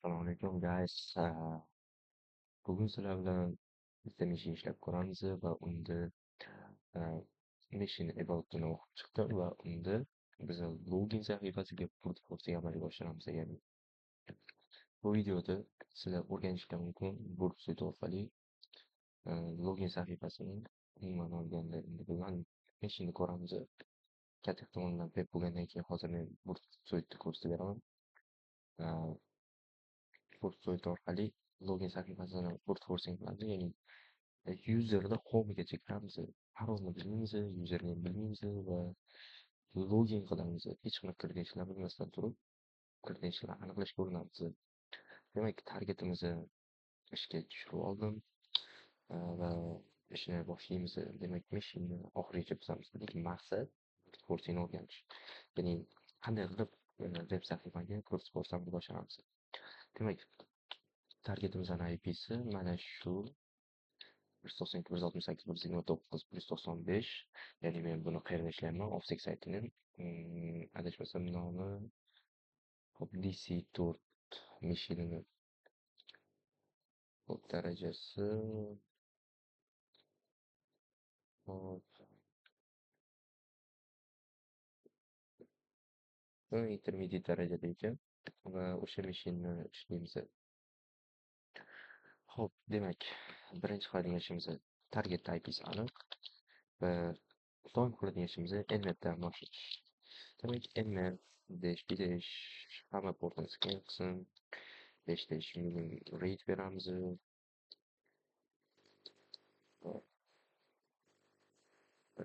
Assalomu alaykum guys. Bugun sizlar bilan bitta machine ishlab ko'ramiz va unda uh, machine aboutini o'qib chiqdim va unda biz login sahifasiga brute forcing amalga oshiramiz. Ya'ni bu videoda sizlar o'rganishingiz mumkin brute suite orqali login sahifasining umuman olganda endi bugun machine'ni ko'ramiz. Katta ehtimol bilan pep bo'lgandan keyin hozir men brute suite'ni ko'rsatib beraman. Brute suite orqali login sahifasini brute forcing qilamiz. Ya'ni userni home'igacha kiramiz, parolni bilmaymiz, username bilmaymiz va login qilamiz. Hech qanaqa credentiallar bilmasdan turib, credentiallar aniqlashga urinamiz. Demak, targetimizni ishga tushirib oldim va ishni boshlaymiz. Demak, machine'ni oxirigacha buzamiz. Lekin maqsad brute forcingni o'rganish. Ya'ni qanday qilib web sahifaga brute forcing boshlaymiz. Demak, targetimizning IP'si mana shu 192.168.129.195. Ya'ni men buni qayerda ishlayman? Offset saytining adashmasam nomi DC4 machine'ni hop darajasi hop intermediate darajada ekan va o'sha machine'ni ishlaymiz. Hop, demak, birinchi qiladigan ishimiz target IP'si aniq va doim qiladigan ishimiz nmapdan boshlash. Demak, nmap dash hamma portni scan qilsin. dash rate beramiz.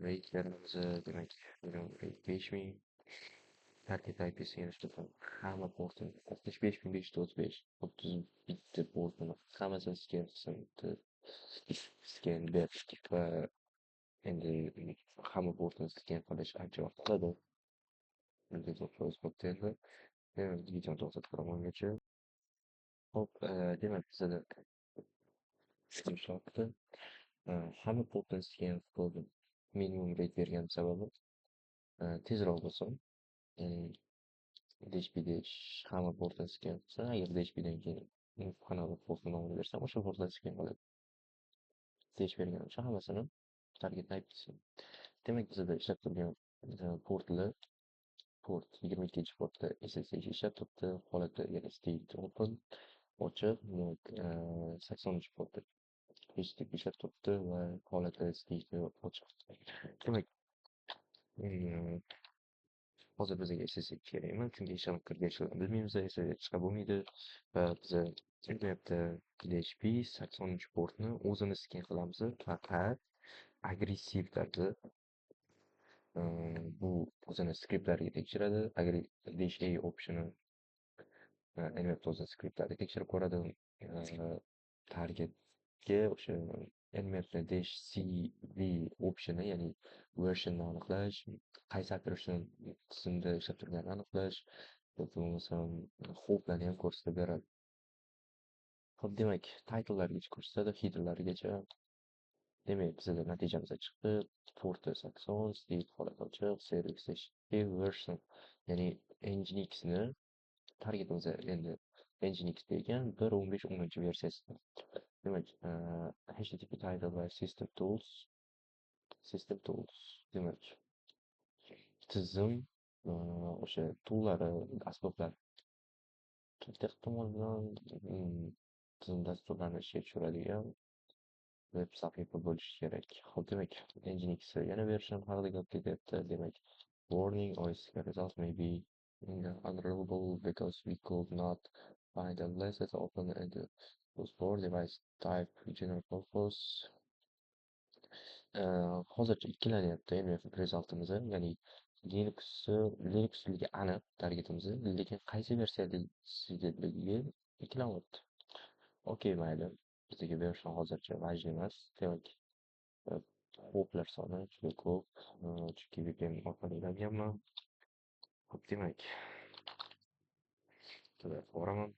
Rate beramiz. Demak, rate 5000. Target IP'siga nisbatan hamma portni 65535 30 bitta portini hammasini scan qilsin. Scan ber va endi hamma portni scan qilish ancha vaqt oladi. Endi videoni to'xtatib qolamangacha. Hop, demak, bizda ishlayapti. Hamma portni scan qildim. Minimum rate bergan sababi tezroq bo'lsin. dash hamma portni scan qilsa, agar dashdan keyin qanaqa portni nomini bersam, o'sha portni scan qiladi. Dash bergan uchun hammasini target IP'si. Demak, bizda ishlab turgan portlar port 22-portda SSH ishlab turibdi. Holati ya'ni state open ochiq, 80-portda HTTP ishlab turibdi va holati state ochiq. Demak, hozir bizga SSH kerak emas, chunki hech qanaqa credentiallarni bilmaymiz, SSH chiqarib bo'lmaydi va biz nmapda PHP 80-portni o'zimiz scan qilamiz. Faqat agressiv tarzda bu o'zini skriptlariga tekshiradi. Dash A optioni nmapda o'zini skriptlariga tekshirib ko'radi. Targetga o'sha nmapda dash CV optioni, ya'ni versionni aniqlash, qaysi operatsion tizimda ishlab turganini aniqlash yoki bo'lmasam hoplarni ham ko'rsatib beradi. Hop, demak, title'largacha ko'rsatadi, header'largacha. Demak, bizda natijamiz chiqdi. Porti 80, state holati ochiq, service HTTP version, ya'ni nginxni targetimiz endi nginx degan 1.15.10 versiyasi. Demak, HTTP title va system tools. Demak, tizim o'sha tool'lari, asboblar katta ehtimol bilan tizim dasturlarini ishga tushiradigan web sahifa bo'lishi kerak. Hop, demak, nginx yana version haqida gap ketyapti. Demak, warning, OS result may be unreliable because we could not find unless it's open and use for device type general purpose. Hozircha ikkilanyapti resultimiz, ya'ni Linuxligi aniq targetimiz, lekin qaysi versiyadaligi ikkilanyapti. Okey, mayli. Bizga version hozircha важный emas. Demak, hoplar soni juda ko'p, chunki VPN orqali ilaganman. Hop, demak, boraman.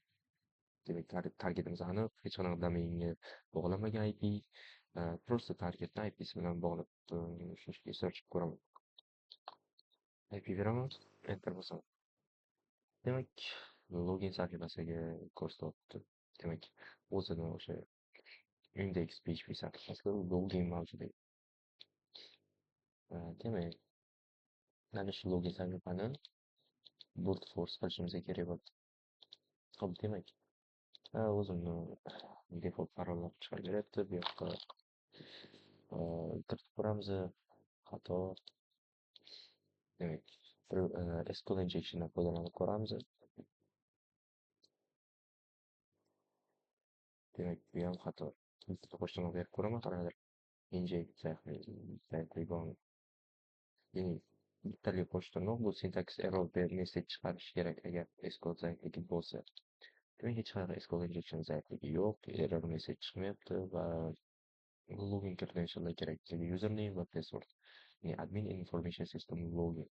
Demak, targetimiz aniq, hech qanaqa domainga bog'lanmagan IP. Просто targetni IP'si bilan bog'lab shunchaki search ko'raman. IP beraman, enter bosaman. Demak, login sahifasiga ko'rsatyapti. Demak, o'zini o'sha index PHP sahifasida login mavjud. Demak, mana shu login sahifani brute force qilishimiz kerak bo'ldi. Xo'p, demak, o'zimni default parolni chiqarib beryapti. Bu yoqqa kiritib ko'ramiz. Xato. Demak, SQL injectiondan foydalanib ko'ramiz. Demak, bu ham xato. Bitta qo'shimcha berib ko'raman, qanaqadir inject zaifligi bormi? Ya'ni bittali qo'shtirnoq bu syntax error message chiqarishi kerak agar SQL zaifligi bo'lsa. Demak, hech qanaqa SQL injection zaifligi yo'q, error message chiqmayapti va login credentiallar kerak. Username va password. Ya'ni admin information system login.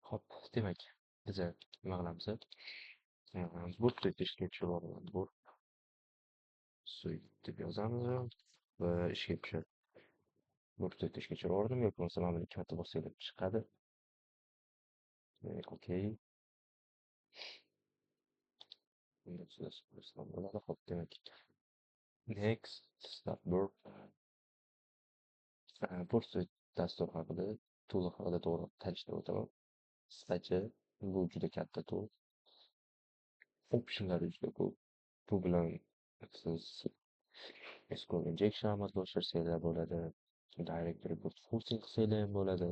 Xo'p, demak, biz nima qilamiz? Bu teshga tushib olamiz. Bu suite deb yozamiz va ishga tushadi. Bu teshga tushib yubordim, yoki bo'lmasa mana bu katta bo'lsa chiqadi. Okey. Bo'ladi. Xo'p, demak, next start burp. Bu suite dastur haqida, tool haqida to'g'ri tanishtirib o'taman. Qisqacha, bu juda katta tool. Optionlari juda ko'p. Bu bilan siz SQL injection amalga oshirsangiz bo'ladi. Directory brute forcing qilsangiz ham bo'ladi.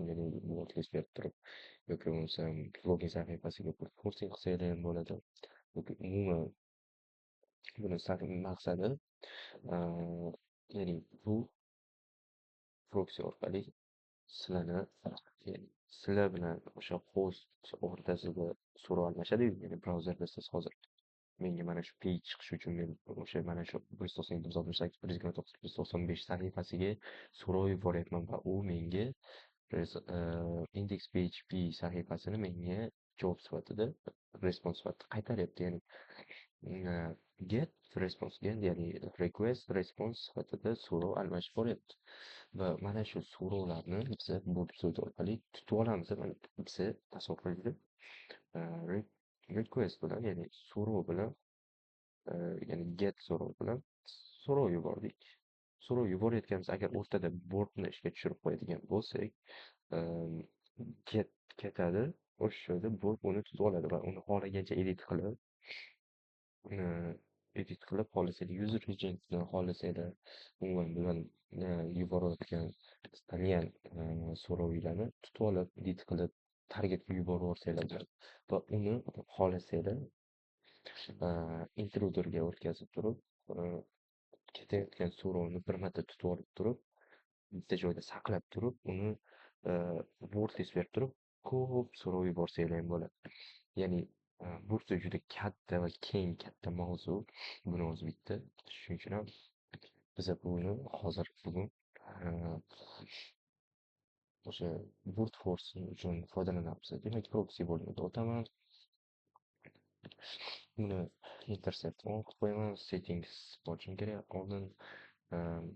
Ya'ni wordless berib turib, yoki bo'lmasa login sahifasiga brute forcing qilsangiz ham bo'ladi. Yoki umuman buni maqsadi ya'ni bu proxy orqali sizlar bilan o'sha host o'rtasida so'rov almashadi. Ya'ni brauzerda siz hozir menga mana shu page chiqishi uchun men o'sha mana shu 192.168 195 sahifasiga so'rov yuboryapman va u menga index PHP sahifasini menga javob sifatida respons sifatida qaytaryapti. Ya'ni get response ya'ni request response sifatida so'rov almashib boryapti. Va mana shu so'rovlarni biz bu so'z orqali tutib olamiz. Mana biz tasavvur qiling, request bilan, ya'ni so'rov bilan, ya'ni get so'rov bilan so'rov yubordik. So'rov yuborayotganimiz agar o'rtada bortni ishga tushirib qo'yadigan bo'lsak, get ketadi. O'sha joyda bort uni tutib oladi va uni xohlagancha edit qilib xohlasanglar user agentni xohlasanglar umuman bilan yuborayotgan istalgan so'rovlarni tutib olib edit qilib targetga yuborib yuborsanglar bo'ladi va uni xohlasanglar intruderga o'tkazib turib ketayotgan so'rovni bir marta tutib olib turib bitta joyda saqlab turib uni wordless berib turib ko'p so'rov yuborsanglar ham bo'ladi. Ya'ni bu juda katta va keng katta mavzu. Buni o'zi bitta shuning uchun ham biz buni hozir bugun o'sha brute force uchun foydalanamiz. Demak, proxy bo'limiga o'taman. Buni intercept on qilib qo'yaman. Settings ochishim kerak. Oldin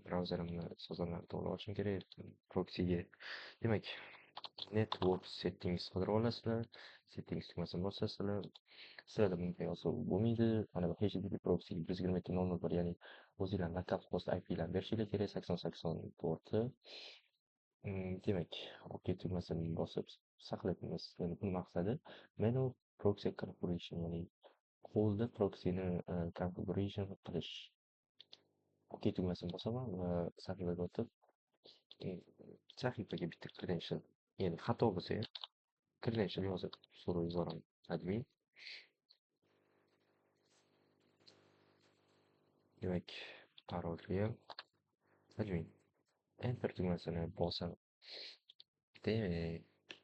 brauzerimni sozlantirib to'g'ri ochishim kerak proxyga. Demak, network settings qidirib olasizlar. Settings tugmasini bosasizlar. Sizlarda bunday yozib bo'lmaydi. Mana bu HTTP proxy 122.0.0.1, ya'ni o'zinglar local host IP-lar berishingiz kerak 8080 porti. Demak, OK tugmasini bosib saqlaymiz. Ya'ni bu maqsadi manual proxy configuration, ya'ni qo'lda proxyni configuration qilish. OK tugmasini bosaman va sahifaga o'tib sahifaga bitta credential, ya'ni xato bo'lsa credential yozib so'rov yuboraman. Admin. Demak, parolga admin. Enter tugmasini bosaman. Demak,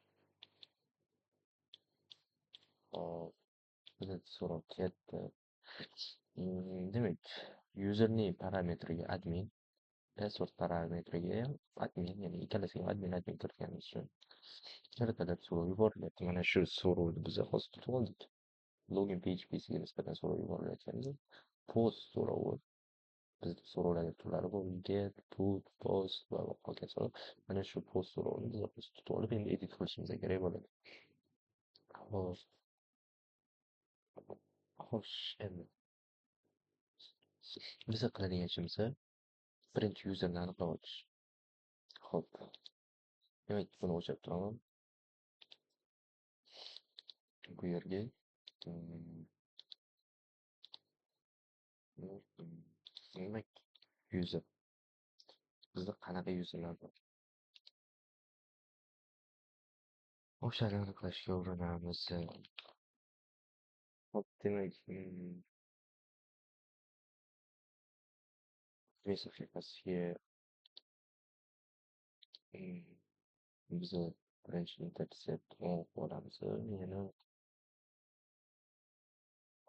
hop, bitta so'rov ketdi. Demak, username parametriga admin, password parametriga ham admin, ya'ni ikkalasiga admin kiritganimiz uchun kiritilib so'rov yuborilyapti. Mana shu so'rovni biz hozir tutib oldik. Login PHP'siga nisbatan so'rov yuborilayotganda post so'rovi, bizda so'rovlarning turlari bor. Get, put, post va hokazo. Mana shu post so'rovini biz tutib olib endi edit qilishimiz kerak bo'ladi. Xo'p, Xo'sh, endi biza qiladigan ishimiz birinchi yuzerni aniqlab olish. Xo'p, demak, buni o'chirib turaman. Bu yerga mm, demak, yuzer. Bizda qanaqa yuzerlar bor? O'shani aniqlashga urinamiz. Xo'p, demak, web sahifasiga mm, biza birinchi intersept olamiz. Yana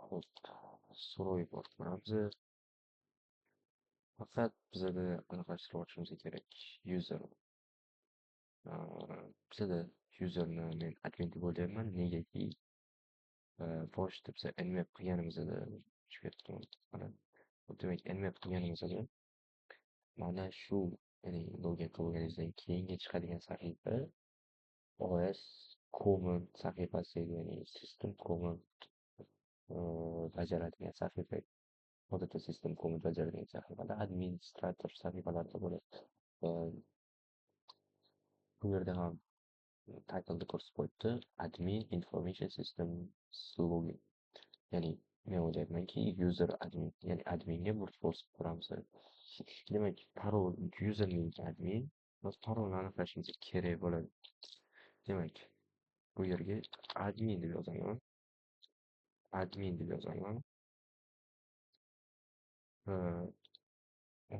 xo'p, so'rov import qilamiz. Faqat bizada aniqlashtirib olishimiz kerak. User. Bizada yuzerni men admin deb o'ylayman. Negaki, boshida biza nmap qilganimizda tushib ketdim. Mana, demak, nmap qilganimizda mana shu, ya'ni login qilganingizdan keyingi chiqadigan sahifa OS common sahifasi, ya'ni system common bajaradigan sahifa. Odatda system common bajaradigan sahifada administrator sahifalarida bo'ladi. Bu yerda ham title'da ko'rsatib qo'yibdi. Admin information system login. Ya'ni men o'ylayapmanki, user admin, ya'ni adminga brute force quramiz. Demak, parol username admin, biz parolni aniqlashimiz kerak bo'ladi. Demak, bu yerga admin deb yozaman. Admin deb yozaman.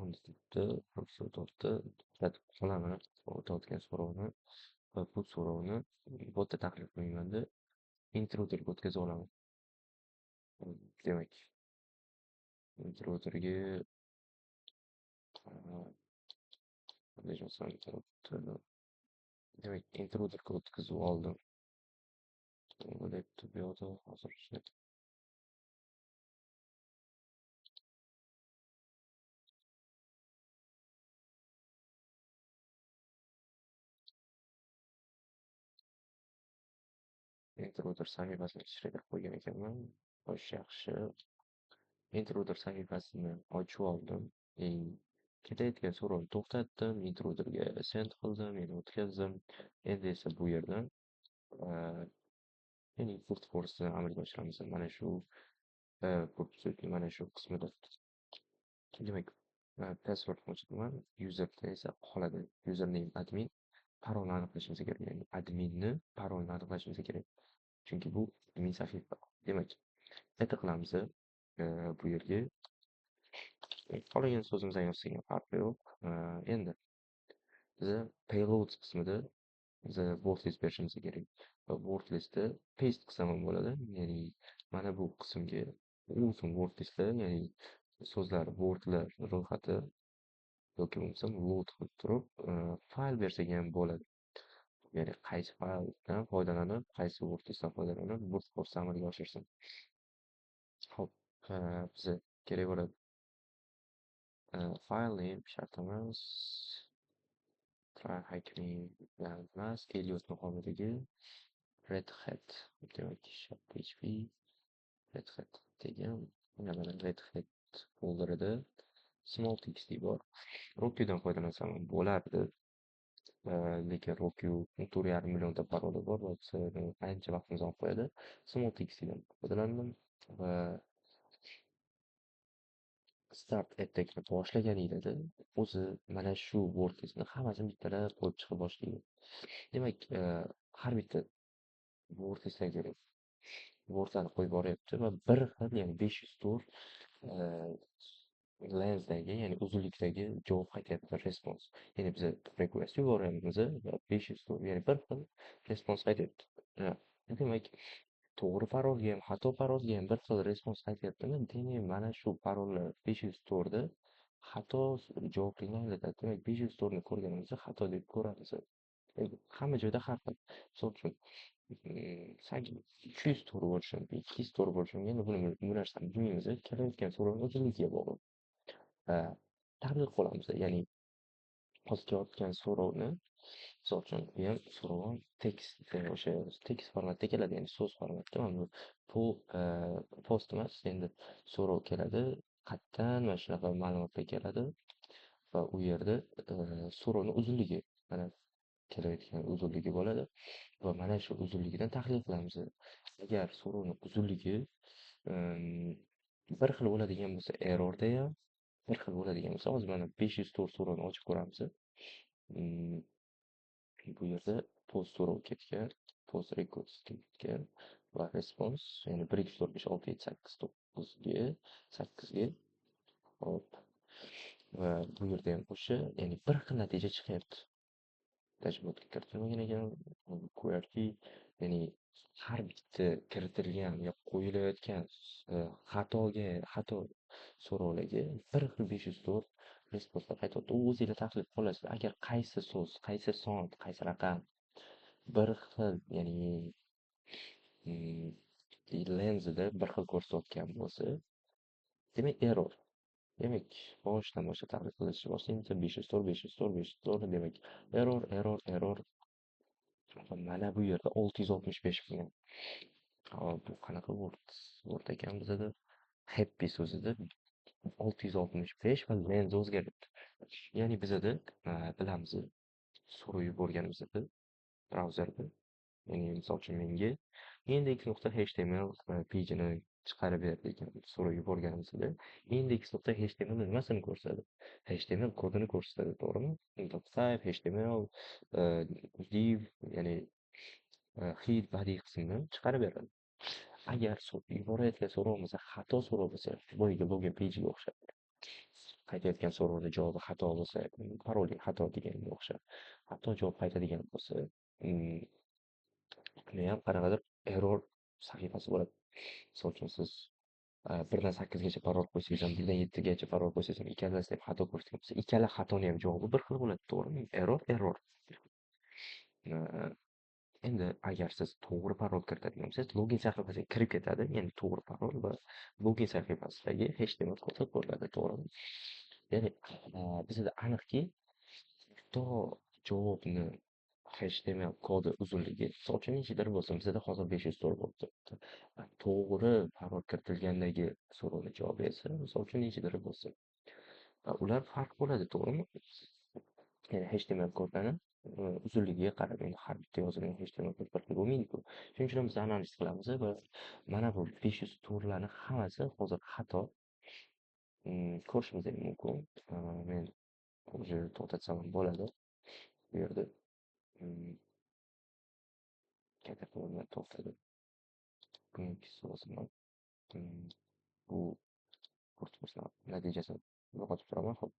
Uni tutdi, tutdi, qolaman o'tayotgan so'rovni va bu so'rovni botga taklif qilganda intruderga o'tkazib olaman. Demak, intruderga qanday yozsam bo'ladi? Demak, intruderga o'tkazib oldim. O'ylayapti bu yoqda hozircha. Intruder sahifasini ichida kirib qo'ygan ekanman. Xo'sh, yaxshi. Intruder sahifasini ochib oldim. Ketayotgan so'rovni to'xtatdim, intruderga send qildim, yana o'tkazdim. Endi esa bu yerdan ya'ni brute force'ni amalga oshiramiz. Mana shu mana shu qismida. Demak, password qo'shibman, userda esa qoladi. Username admin, parolni aniqlashimiz kerak. Ya'ni adminni parolni aniqlashimiz kerak. Chunki bu admin sahifa. Demak, erta qilamiz. Bu yerga qolgan so'zimizdan yozsak ham farqi yo'q. Endi biza payloads qismida biza word list berishimiz kerak. Va word listda paste qilsam ham bo'ladi. Ya'ni mana bu qismga uzun word listda, ya'ni so'zlar, wordlar ro'yxati yoki bo'lmasam load qilib turib, fayl bersak ham bo'ladi. Ya'ni qaysi fayldan foydalanib, qaysi word listdan foydalanib, brute force amalga oshirsin. Xo'p, biza kerak bo'ladi file name shart emas, try hacking bilan emas, Elliot muqomidagi red hat, demak php red hat degan, mana red hat folderida small txt bor. Rokudan foydalansam bo'lardi. Lekin Roku 4,5 millionta paroli bor va ancha vaqtimizni olib qo'yadi. Small txtdan foydalandim va start attackni boshlaganingizda o'zi mana shu wordlistni hammasini bittalab qo'yib chiqa boshlaydi. Demak, har bitta wordlistga wordlarni qo'yib boryapti va bir xil, ya'ni 504 lenzdagi, ya'ni uzunlikdagi javob qaytyapti, respons. Ya'ni biz request yuboryapmiz va 504, ya'ni bir xil respons qaytyapti. Demak, to'g'ri parolga ham, xato parolga ham bir xil respons qaytyaptimi? Demak, mana shu parollar 504da xato javoblikni anglatadi. Demak, 504ni ko'rganimizda xato deb ko'ramiz. Hamma joyda har xil. Misol uchun, 200 to'g'ri bo'lishi mumkin, 200 to'g'ri bo'lishi mumkin. Endi bu narsani bilmaymiz. Kelayotgan so'rovni uzunligiga bog'liq. Tahlil qilamiz. Ya'ni yozayotgan so'rovni, misol uchun bu ham so'rov ham tekst o'sha tekst formatda keladi, ya'ni so'z formatda. Mana bu post emas, endi so'rov keladi. Qayerdan mana shunaqa ma'lumotlar keladi va u yerda so'rovni uzunligi, mana kelayotgan uzunligi bo'ladi va mana shu uzunligidan tahlil qilamiz. Agar so'rovni uzunligi em, bir xil bo'ladigan bo'lsa, errorda ham bir xil bo'ladigan bo'lsa, hozir mana 504 so'rovni ochib ko'ramiz. Mm, Bu yerda post so'rov ketgan, post records ketgan va response, ya'ni 1 2 3 4 5 6 7 8 9 ga hop, va bu yerda ham o'sha, ya'ni bir xil natija chiqyapti. Dashbordga kiritilmagan ekan, QWERTY, ya'ni har bitta kiritilgan yo qo'yilayotgan xato so'rovlarga bir xil 504 responslar qaytyapti. U o'zinglar tahlil qilib olasiz. Agar qaysi so'z, qaysi son, qaysi raqam bir xil, ya'ni mm, lenzida bir xil ko'rsatayotgan bo'lsa, demak error. Demak, boshdan tahlil qilishni boshlaymiz. 504 504 504, demak error. Mana bu yerda 665 bo'lgan. Hop, bu qanaqa Word? Word ekan bizada happy so'zida 665 va lens o'zgaryapti. Ya'ni bizada bilamiz, so'rov yuborganimizda brauzerda, ya'ni misol uchun menga index.html pejini chiqarib ber degan so'rov yuborganimizda index.html nimasini ko'rsatadi? HTML kodini ko'rsatadi, to'g'rimi? Type HTML div, ya'ni hid badiiy qismini chiqarib beradi. Agar yuborayotgan so'rovimiz xato so'rov bo'lsa, boyagi login page'iga o'xshab, qaytayotgan so'rovni javobi xato bo'lsa, paroling xato deganga o'xshab, xato javob qaytadigan bo'lsa, uni ham qanaqadir error sahifasi bo'ladi. Misol uchun siz 1 dan 8 gacha parol qo'ysangiz ham, 1 dan 7 gacha parol qo'ysangiz ham, ikkalasida ham xato ko'rsatgan bo'lsa, ikkala xatoni ham javobi bir xil bo'ladi, to'g'rimi? Error. Endi agar siz to'g'ri parol kiritadigan bo'lsangiz, login sahifasiga kirib ketadi, ya'ni to'g'ri parol va login sahifasidagi HTML kodi ko'riladi, to'g'rimi? Ya'ni bizda aniqki, xato javobni HTML kodi uzunligi, misol uchun nechadir bo'lsin, bizda hozir 504 bo'lib turibdi. To'g'ri parol kiritilgandagi so'rovni javobi esa, misol uchun nechadir bo'lsin. Ular farq bo'ladi, to'g'rimi? Ya'ni HTML kodlarni uzunligiga qarab, endi har bitta yozilgan HTML kod bir xil bo'lmaydi-ku. Shuning uchun biz analiz qilamiz va mana bu 504 larni hammasi hozir xato. Ko'rishingiz mumkin. Men уже to'xtatsam ham bo'ladi. Bu yerda qayta to'xtadi. Buniki so'zim bu kursimizni natijasini yo'qotib turaman. Xo'p,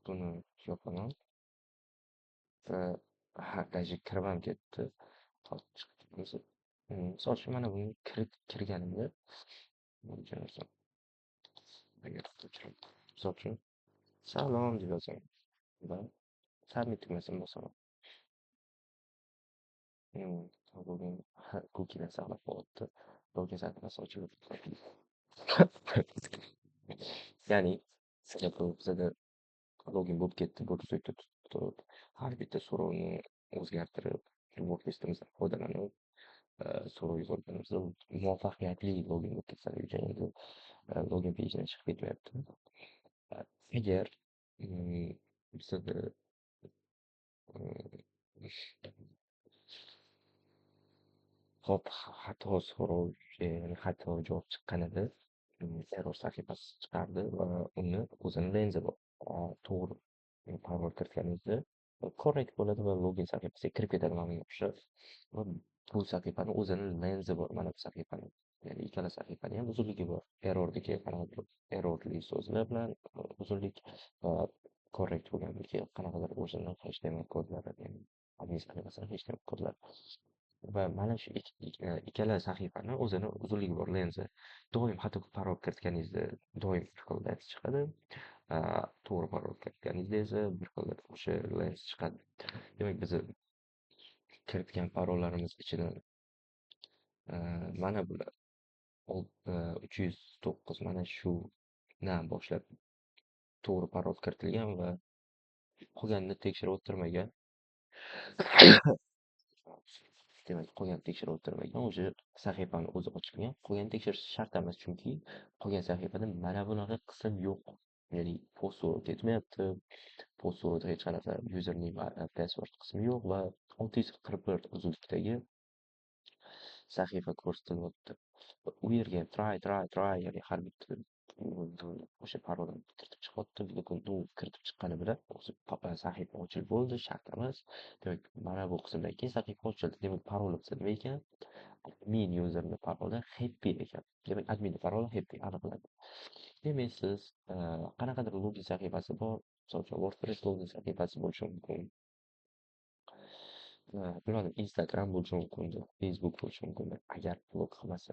buni yopaman va даже kirib ham ketdi. Misol uchun mana buni kirganimda misol uchun salom deb yozaman va submit tugmasini bosaman. Bugun cookie'ni saqlab qo'yapti. Login sahifasi ochilib. Ya'ni bu bizada login bo'lib ketdi, bu turib har bitta so'rovni o'zgartirib, word listimizdan foydalanib so'rov yuborganimizda muvaffaqiyatli login bo'lib ketsa uchun endi login page'idan chiqib ketmayapti. Agar bizada hop, xato so'rov, ya'ni xato javob chiqqanida error sahifasi chiqardi va uni o'zini lenzi bor. To'g'ri parol kiritganingizda correct bo'ladi va login sahifasiga kirib ketadi mana bunga o'xshab. Va bu sahifani o'zini lenzi bor, mana bu sahifani. Ya'ni ikkala sahifani ham uzunligi bor. Errorniki qanaqadir errorli so'zlar bilan uzunlik va correct bo'lganligi qanaqadir o'zini HTML kodlari, ya'ni admin sahifasini HTML kodlari. Va mana shu ikkala sahifani o'zini uzunligi bor lenzi. Doim xato parol kiritganingizda doim bir xil lens chiqadi. To'g'ri parol kiritganingizda esa bir xil o'sha lens chiqadi. Demak, biz kiritgan parollarimiz ichidan mana bular 309 mana shudan boshlab to'g'ri parol kiritilgan va qolganini tekshirib o'tirmagan. Demak, qolganini tekshirib o'tirmagan, o'sha sahifani o'zi ochmagan. Qolganini tekshirish shart emas, chunki qolgan sahifada mana bunaqa qism yo'q. Ya'ni post so'rov etmayapti, post so'rovda hech qanaqa username va password qismi yo'q va 641 uzunlikdagi sahifa ko'rsatilyapti. U yerga try, ya'ni har bitta o'sha parolani kiritib chiqyapti. Lekin u kiritib chiqqani bilan o'zi sahifa ochilib bo'ldi, shart emas. Demak, mana bu qismdan keyin sahifa ochildi. Demak, parolasi nima ekan? Admin userni paroli happy ekan. Demak, adminni paroli happy aniqlandi. Demak, siz qanaqadir login sahifasi bor, misol uchun WordPress login sahifasi bo'lishi mumkin. Bilmadim, Instagram bo'lishi mumkin, Facebook bo'lishi mumkin. Agar blok qilmasa,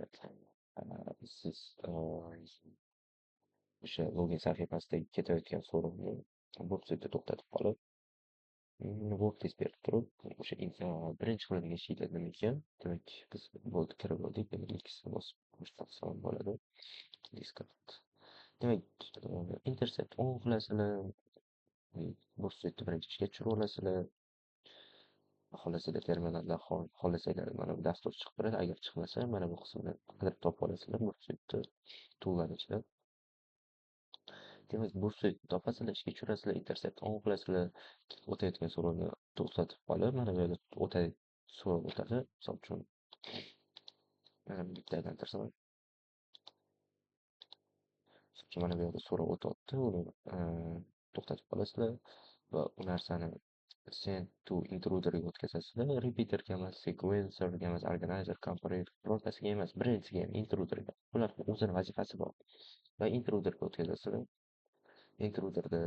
siz o'sha login sahifasidagi ketayotgan so'rovni websaytda to'xtatib qolib, WordPress berib turib, o'sha birinchi qilingan shiylar nima ekan? Demak, biz bo'ldi kirib oldik. Demak, ikkisini bosib ko'rsatsam bo'ladi. Discard. Demak, intercept on qilasizlar, websaytni birinchi ishga tushirib olasizlar. Xohlasanglar terminaldan xohlasanglar mana bu dastur chiqib turadi. Agar chiqmasa, mana bu qismni qidirib topib olasizlar websaytni tool'larni ichida. Demak, websaytni topasizlar, ishga tushirasizlar, intercept on qilasizlar, o'tayotgan so'rovni to'xtatib qolib, mana bu yerda so'rov o'tadi. Misol uchun, mana bu bitta aylantirsam, mana bu yerda so'rov o'tyapti, uni to'xtatib qolasizlar va u narsani send to intruderga o'tkazasizlar. Repeaterga emas, sequencerga emas, organizer, comparator, birortasiga emas, birinchisiga ham intruderga. Ular o'zini vazifasi bor va intruderga o'tkazasizlar. Intruderda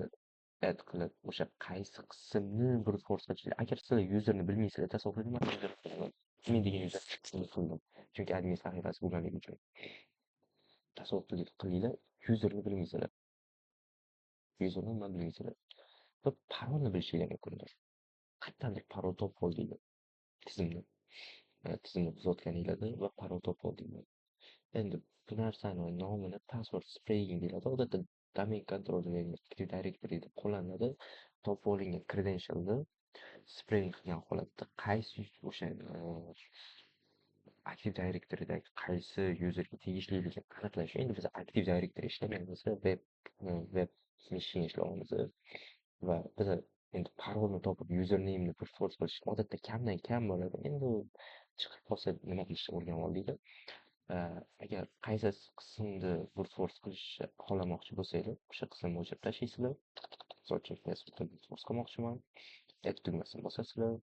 add qilib, o'sha qaysi qismni brute force qilish. Agar sizlar userni bilmaysizlar, tasavvur qiling, men user qilaman. Men degan user qildim. Chunki admin sahifasi bo'lganligi uchun. Tasavvur qilinglar, userni bilmaysizlar. Username nima bilmaysizlar. Va parolni bilishinglar mumkindir. Qayerdandir parol topib oldinglar tizimni. Tizimni buzayotganinglarda va parol topib oldinglar. Endi bu narsani nomini password spraying deyiladi. Odatda domain controller yoki Active Directory deb qo'llaniladi. Topib olingan credentialni spraying qilgan holatda qaysi o'sha Active Directory'dagi qaysi userga tegishliligini aniqlash. Endi biz Active Directory ishlamaymiz, web machine ishlayapmiz va biz endi parolni topib username'ni brute force qilish odatda kamdan kam bo'ladi. Endi u chiqib qolsa nima qilishni o'rganib oldik. Agar qaysi qismni brute force qilishni xohlamoqchi bo'lsanglar, o'sha qismni o'chirib tashlaysizlar. Misol uchun Facebookda brute force qilmoqchiman. Add tugmasini bosasizlar.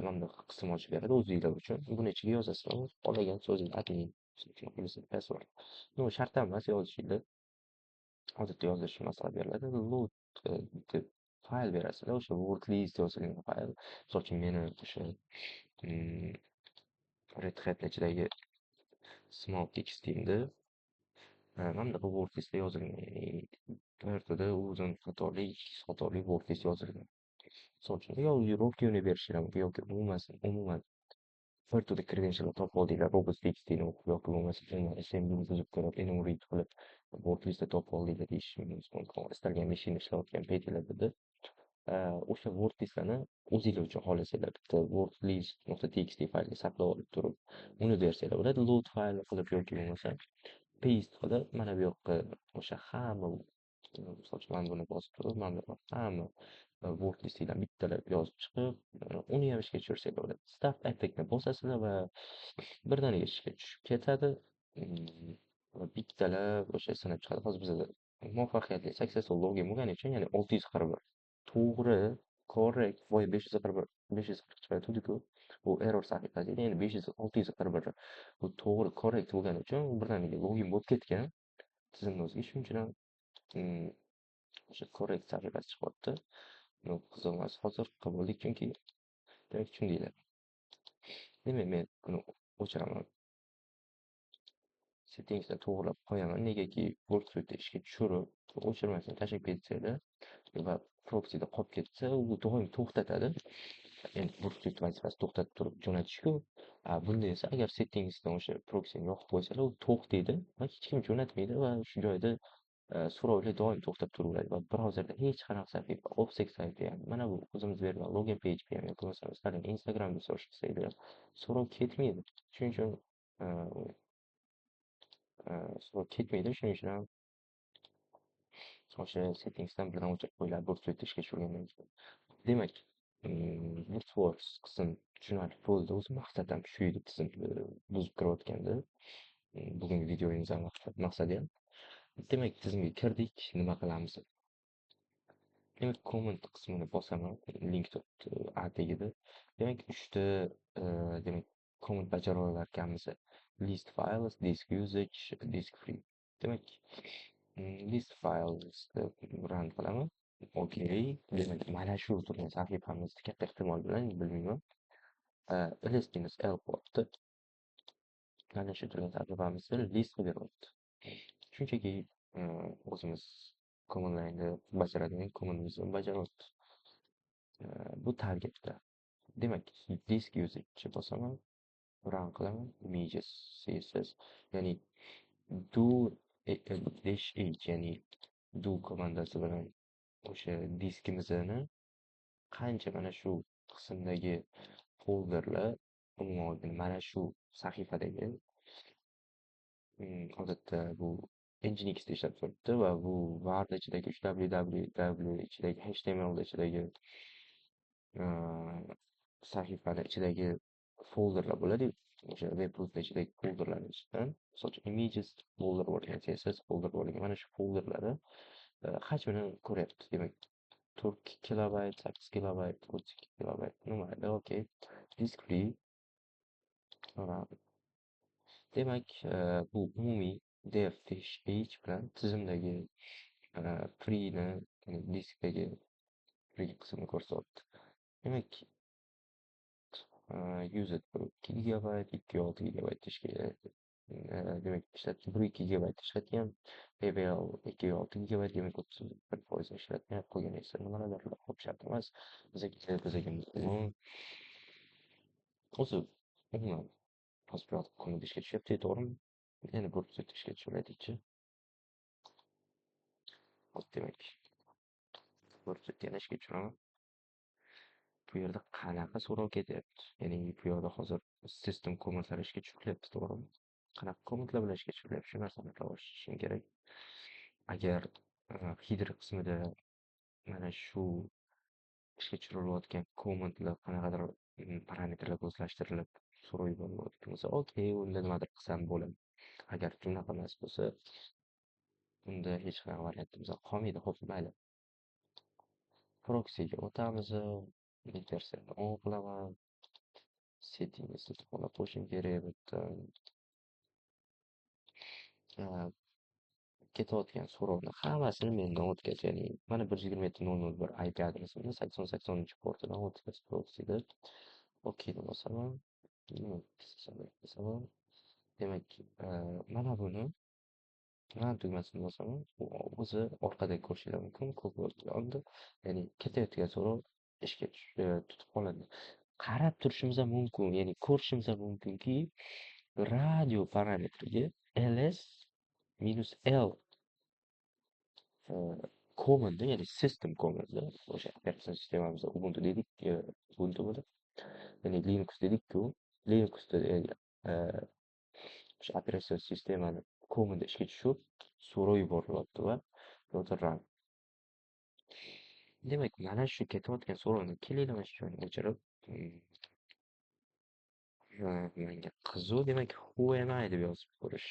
Mana bu qism ochib beradi o'zinglar uchun. Buni ichiga yozasizlar. Qolgan so'zingiz admin, password. No, shart emas yozishinglar. Odatda yozish maslahat beriladi. Load deb fayl berasizlar. O'sha wordlist yozilgan fayl. Misol uchun meni o'sha Red Hat'ni ichidagi small txt'imda mana bu wordlistda yozilgan. Ya'ni o'rtada uzun xatoli, xatoli wordlist yozilgan. Misol uchun yoki berishinglar mumkin yoki umuman bir turli credentialni topib oldinglar, robots.txt'ni o'qib yoki bo'lmasa assemblyni buzib ko'rib, enumerate qilib wordlistda topib oldinglar deyishingiz mumkin. Istalgan mashina ishlayotgan paytinglarda o'sha wordlistlarni o'zinglar uchun xohlasanglar bitta wordlist.txt faylga saqlab olib turib, uni bersanglar bo'ladi. Load fayl qilib yoki bo'lmasa paste qilib mana bu yoqqa o'sha hamma misol uchun mana buni bosib turib, mana bu hamma wordlistlarni bittalab yozib chiqib, uni ham ishga tushirsak bo'ladi. Start attackni bosasizlar va birdaniga ishga tushib ketadi. Va bittalab o'sha sinab chiqadi. Hozir bizda muvaffaqiyatli successful login bo'lgani uchun, ya'ni 641 to'g'ri, correct, voy 540 chiqayotganku. Bu error sahifasi edi. Endi 641 bu to'g'ri, correct bo'lgani uchun birdaniga login bo'lib ketgan. Tizimni o'ziga shuning uchun ham o'sha correct sahifasi chiqyapti. Qiziqmas, hozir qildik chunki demak tushundinglar. Demak, men buni o'chiraman. Settingsni to'g'rilab qo'yaman. Negaki WordPress'da ishga tushirib, o'chirmasdan tashlab ketsanglar va proxyda qolib ketsa, u doim to'xtatadi. Endi WordPress vazifasi to'xtatib turib jo'natish-ku. Bunda esa agar settingsdan o'sha proxyni yoqib qo'ysalar, u to'xtaydi va hech kim jo'natmaydi va shu joyda so'rovlar doim to'xtab turaveradi va brauzerda hech qanaqa sahifa, offset sahifa ham, mana bu o'zimiz bergan login page ham yoki bo'lmasa masalan Instagramga search qilsanglar ham so'rov ketmaydi. Shuning uchun so'rov ketmaydi. Shuning uchun ham o'sha settingsdan birdan o'chirib qo'yiladi BootStreet'da ishga tushirgandan keyin. Demak, WordPress qism tushunarli bo'ldi. O'zi maqsad ham shu edi, tizimni buzib kirayotganda. Bugungi videoyimizning maqsadi ham. Demak, tizimga kirdik, nima qilamiz? Demak, comment qismini bosaman, link a tagida. Demak, 3 ta demak, comment bajara olar ekanmiz. List files, disk usage, disk free. Demak, list files run qilaman. Okay. Demak, mana shu turgan sahifamizni katta ehtimol bilan bilmayman. ls-l bo'pti. Mana shu turgan sahifamizni list qilib beryapti. Shunchaki o'zimiz command line'da bajaradigan commandimizni bajaryapti. Bu targetda. Demak, disk usage bosaman, run qilaman, images, css, ya'ni do -h, ya'ni do komandasi bilan o'sha diskimizni qancha mana shu qismdagi folderlar, umuman mana shu sahifadagi odatda bu Nginx'da ishlab turibdi va bu Word ichidagi www ichidagi HTML ichidagi sahifani ichidagi folderlar bo'ladi. O'sha webhosting ichidagi folderlar ichidan, misol uchun images folder bor ekan, CSS folder bor ekan. Mana shu folderlarni hajmini ko'ryapti. Demak, 4 kilobayt, 8 kilobayt, 32 kilobayt. Mayli, okey. Disk free. Demak, bu umumiy dev h bilan tizimdagi freeni, ya'ni diskdagi free qismini ko'rsatyapti. Demak, used 2 gigabayt, 2.6 gigabayt demak, 1.2 gigabayt ishlatgan. PBL 2.6 gigabayt, demak 31% ishlatgan. Qolgan esa nimalardir, xo'p, shart emas. Bizga o'zi umuman Posprat ko'mib ishga tushyapti, to'g'rimi? Yana BootStreet ishga tushiradikchi. Demak, BootStreet yana ishga tushiraman. Bu yerda qanaqa so'rov ketyapti? Ya'ni bu yerda hozir system kommentlari ishga tushiryapti, to'g'rimi? Qanaqa kommentlar bilan ishga tushiryapti? Shu narsani qilishim kerak. Agar header qismida mana shu ishga tushirilayotgan kommentlar qanaqadir parametrlarga o'zlashtirilib so'rov yuboriladigan bo'lsa, okey, unda nimadir qilsam bo'ladi. Agar unaqa emas bo'lsa, unda hech qanaqa variantimiz qolmaydi. Xo'p, mayli. Proxyga o'tamiz. Intersectni on qilaman. Settingsni to'g'rilab qo'yishim kerak bitta. Ketayotgan so'rovni hammasini mendan o'tkaz, ya'ni mana 127.0.0.1 IP adresimni 8080-portidan o'tkaz proxyda. Okeyni bosaman. Demak, mana buni run tugmasini bosaman. O'zi orqada ko'rishingiz mumkin, ko'p bo'ldi. Ya'ni ketayotgan so'rov ishga tutib qoladi. Qarab turishimiz ham mumkin, ya'ni ko'rishimiz ham mumkinki, radio parametriga ls-l commandni, ya'ni system commandni, o'sha operatsion sistemamizda Ubuntu dedik, Ubuntu bo'ldi. Ya'ni Linux dedik-ku, Linuxda o'sha operatsion sistemani command ishga tushib, so'rov yuborilyapti va run. Demak, mana shu ketayotgan so'rovni kelinglar mana shu joyni o'chirib, menga qiziq, demak, who am I deb yozib ko'rish.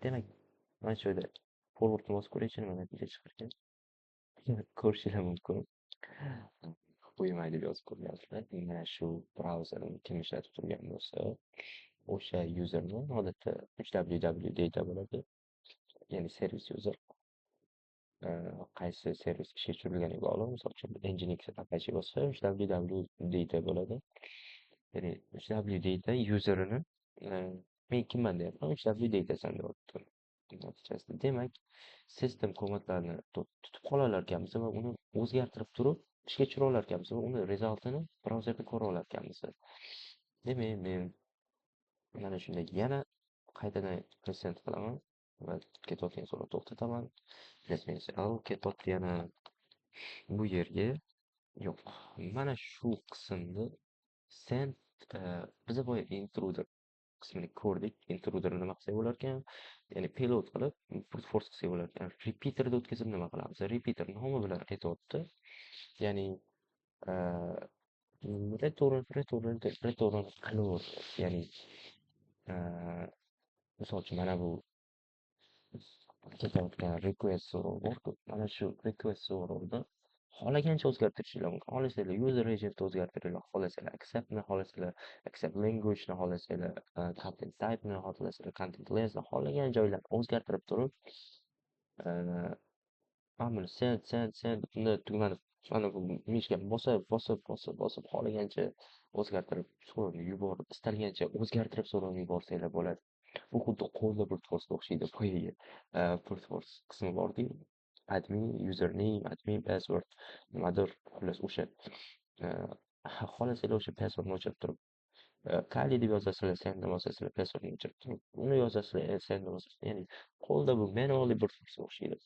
Demak, mana shu yerda forwardni bosib ko'raychi, nima natija chiqarkan. Ko'rishingiz mumkin. Who am I deb yozib ko'ryapsizlar. Mana shu brauzerni kim ishlatib turgan bo'lsa, o'sha userni odatda www data bo'ladi. Ya'ni servis user. Qaysi servis ishga tushirilganiga bog'liq. Misol uchun Nginx apache bo'lsa, www data bo'ladi. Ya'ni www data userini men kimman deyapman, www datasan deyapti. Natijasida demak, sistem komandlarini tutib qola olarkanmiz va uni o'zgartirib turib ishga tushira olarkanmiz va uni rezultini brauzerda ko'ra olarkanmiz. Demak, men mana shunday yana qaytadan present qilaman. va ketayotgan so'rovni to'xtataman. Let me say, ketyapti yana bu yerga. Yo'q, mana shu qismni sen biza boya intruder qismini ko'rdik. Intruderni nima qilsak bo'larkan? Ya'ni payload qilib brute force qilsak bo'larkan. Repeaterni o'tkazib nima qilamiz? Repeater nomi bilan aytyapti. Ya'ni return qilaver. Ya'ni misol uchun mana bu ketayotgan request so'rov bor-ku. Mana shu request so'rovni xohlagancha o'zgartirishinglar mumkin. Xohlasanglar user agentni o'zgartiringlar, xohlasanglar acceptni, xohlasanglar accept language'ni, xohlasanglar content type'ni, xohlasanglar content length'ni xohlagan joylarni o'zgartirib turib, mana buni sen buni tugmani mana bu mishga bosib xohlagancha o'zgartirib so'rovni yuborib, istalgancha o'zgartirib so'rovni yuborsanglar bo'ladi. Bu xuddi qo'lda brute force'ga o'xshaydi. Boyagi brute force qismi bordiyu, admin, username, admin, password nimadir, xullas o'sha xohlasanglar o'sha passwordni o'chirib turib, Kali deb yozasizlar, send deb yozasizlar, passwordni o'chirib turib, uni yozasizlar, send deb yozasizlar. Ya'ni qo'lda bu manually brute force'ga o'xshaydi.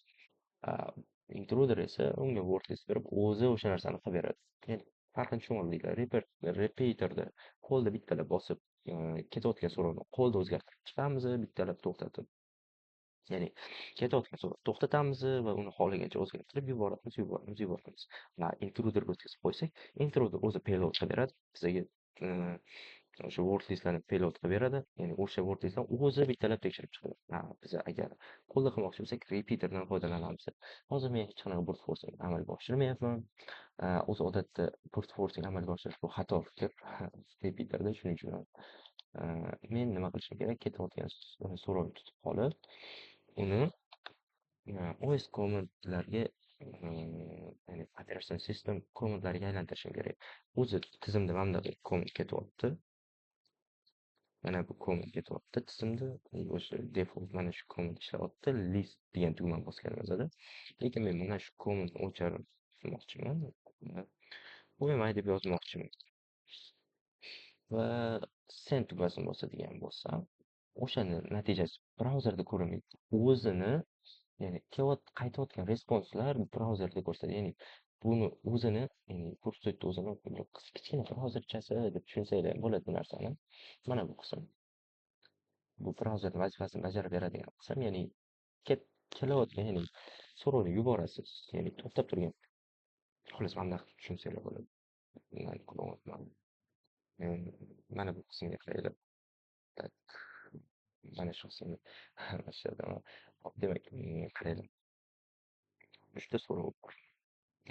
Intruder esa unga word list berib, o'zi o'sha narsani qilib beradi. Ya'ni farqini tushunib oldinglar. Repeaterda qo'lda bittalab bosib, ketayotgan so'rovni qo'lda o'zgartirib chiqamiz, bittalab to'xtatib. Ya'ni ketayotgan so'rovni to'xtatamiz va uni xohlagancha o'zgartirib yuboramiz. Va intruderga o'tkazib qo'ysak, intruder o'zi payload qilib beradi. Bizga o'sha word listlarni payload qilib beradi. Ya'ni o'sha word listlarni o'zi bittalab tekshirib chiqadi. Biz agar qo'lda qilmoqchi bo'lsak, repeaterdan foydalanamiz. Hozir men hech qanaqa brute forcing amalga oshirmayapman. O'zi odatda brute forcing amalga oshirish bu xato fikr repeaterda. Shuning uchun men nima qilishim kerak? Ketayotgan so'rovni tutib qolib, uni OS komandlariga, ya'ni operation system komandlariga aylantirishim kerak. O'zi tizimda mana bunaqa komand ketyapti. Mana bu komand ketyapti tizimda. O'sha default mana shu komand ishlayapti. List degan tugmani bosganimizda. Lekin men mana shu komandni o'chirmoqchiman. Bu ham deb yozmoqchiman. Va send tugmasini bosadigan bo'lsam, o'shani natijasi brauzerda ko'rinmaydi. O'zini, ya'ni qaytayotgan responslar brauzerda ko'rsatadi. Ya'ni buni o'zini, ya'ni kursor o'zini kichkina brauzerchasi deb tushunsanglar ham bo'ladi bu narsani. Mana bu qism. Bu brauzerning vazifasini bajarib beradigan qism, ya'ni kelayotgan, ya'ni so'rovni yuborasiz, ya'ni to'xtab turgan. Xullas, mana bunaqa tushunsanglar bo'ladi. Mana bu qismga qaraylik. Tak, mana shu qismni mana shu yerda. Hop, demak, qaraylik. 3 ta so'rov bor.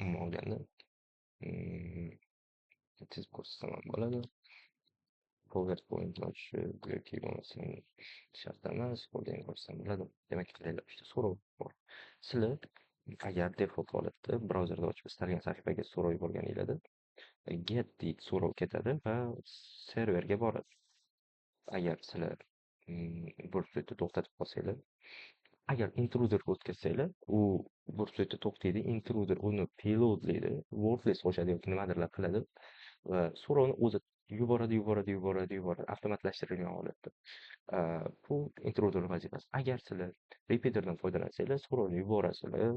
Umuman olganda, tezib ko'rsam ham bo'ladi. PowerPoint ochishi yoki bo'lmasam shart emas, qo'ldan ko'rsam bo'ladi. Demak, qaraylik, 3 ta so'rov bor. Sizlar agar default holatda brauzerda ochib istalgan sahifaga so'rov yuborganinglarda get deydi so'rov ketadi va serverga boradi. Agar sizlar burstni to'xtatib qolsanglar, agar intruderga o'tkazsanglar, u burstni to'xtaydi, intruder uni payloadlaydi, wordless qo'shadi yoki nimadirlar qiladi va so'rovni o'zi yuboradi, avtomatlashtirilgan holatda. Bu intruder vazifasi. Agar sizlar repeaterdan foydalansanglar, so'rovni yuborasizlar,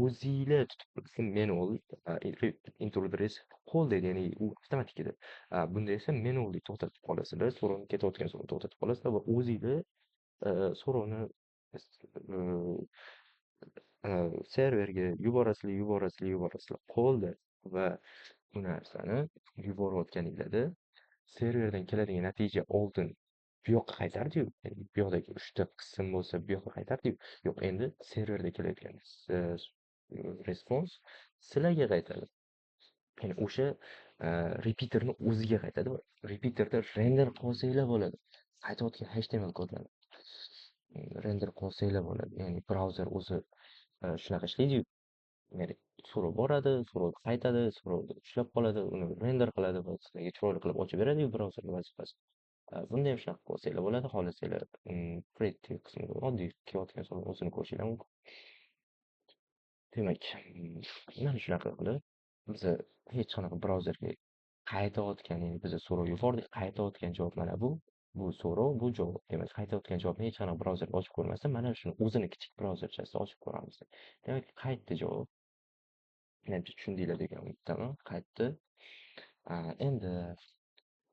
o'zinglar tutib manual, intruder esa qo'lda, ya'ni u avtomatik edi. Bunda esa manually to'xtatib qolasizlar, so'rovni ketayotgan so'rovni to'xtatib qolasizlar va o'zinglar so'rovni serverga yuborasizlar qo'lda va bu narsani yuborayotganinglarda serverdan keladigan natija oldin bu yoqqa qaytardi-yu, ya'ni bu yoqdagi 3 ta qism bo'lsa bu yoqqa qaytardi-yu. Yo'q, endi serverda kelayotgan respons sizlarga qaytadi. Ya'ni o'sha repeaterni o'ziga qaytadi va repeaterda render qilsanglar bo'ladi. Qaytayotgan HTML kodlarni render qilsanglar bo'ladi. Ya'ni brauzer o'zi shunaqa ishlaydi-yu. Ya'ni so'rov boradi, so'rov qaytadi, so'rovni ushlab qoladi, uni render qiladi va sizlarga chiroyli qilib ochib beradi-yu brauzerning vazifasi. Bunda ham shunaqa qilsanglar bo'ladi. Xohlasanglar preview qismida oddiy kelayotgan so'rovni o'zini ko'rishinglar mumkin. Demak, mana shunaqa qilib biz hech qanaqa brauzerga qaytayotgan, ya'ni biz so'rov yubordik, qaytayotgan javob mana bu. Bu so'rov, bu javob. Demak, qaytayotgan javobni hech qanaqa brauzerda ochib ko'rmasdan, mana shuni o'zini kichik brauzerchasida ochib ko'ramiz. Demak, qaytdi javob. Menimcha tushundinglar degan umiddaman. Qaytdi. Endi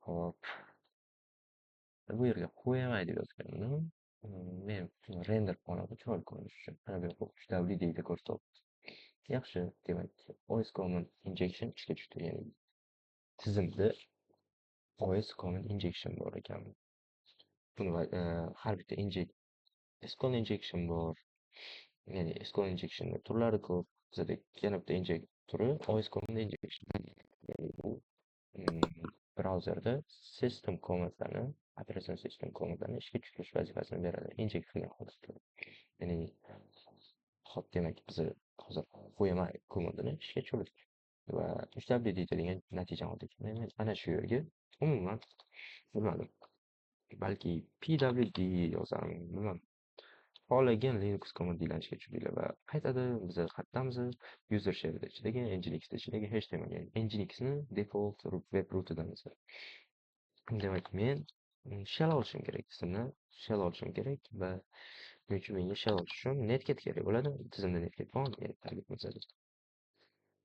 hop, bu yerga qo'yaman deb yozgandim. Men render qilmoqman chiroyli ko'rinish uchun. Mana bu yerga UWD deydi ko'rsatyapti. Yaxshi, demak, OS Common Injection ishga tushdi. Ya'ni tizimda OS Common Injection bor ekan. Buni har bitta SQL injection bor. Ya'ni SQL injection'ni turlari ko'p. Bizada yana bitta injektori OS Common Injection. Ya'ni bu brauzerda system komandlarni, operatsion sistem komandlarni ishga tushirish vazifasini beradi. Injekt qilgan holatda. Ya'ni hop, demak, biz hozir qo'yaman komandani ishga tushirdik va ushlab deydigan natijani oldik. Mana shu yerga umuman bilmadim. Balki pwd yozarman, bilmadim. Xohlagan Linux komandalarini ishga tushirdilar va qaytadi. Biz qaytamiz user shell'da ichidagi Nginx'da ichidagi HTML, ya'ni Nginx'ni default web rootidamiz. Demak, men shell olishim kerak, tizimni shell olishim kerak va buning uchun menga shell olish uchun netcat kerak bo'ladi. Tizimda netcat bormi? Ya'ni target bo'ladi.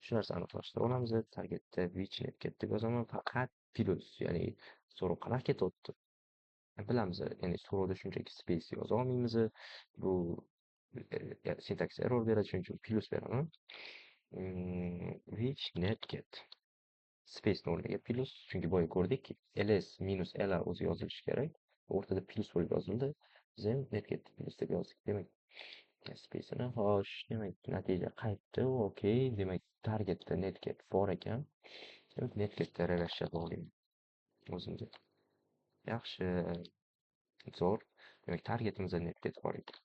Shu narsani aniqlashtirib olamiz. Targetda which netcat deb yozaman, faqat plus, ya'ni so'rov qanaqa ketyapti bilamiz. Ya'ni so'rovda shunchaki space yoza olmaymiz. Bu syntax error beradi, shuning uchun plus beraman. Which netcat space o'rniga plus, chunki boya ko'rdikki ls minus l o'zi yozilishi kerak. O'rtada plus bo'lib yozildi. Biz ham netcat plus deb yozdik. Demak, space'ini xo'sh, demak natija qaytdi. Okey, demak targetda netcat bor ekan. Demak, netcatda reverse bog'layman o'zimga. Yaxshi, zo'r. Demak, targetimizda netcat bor ekan.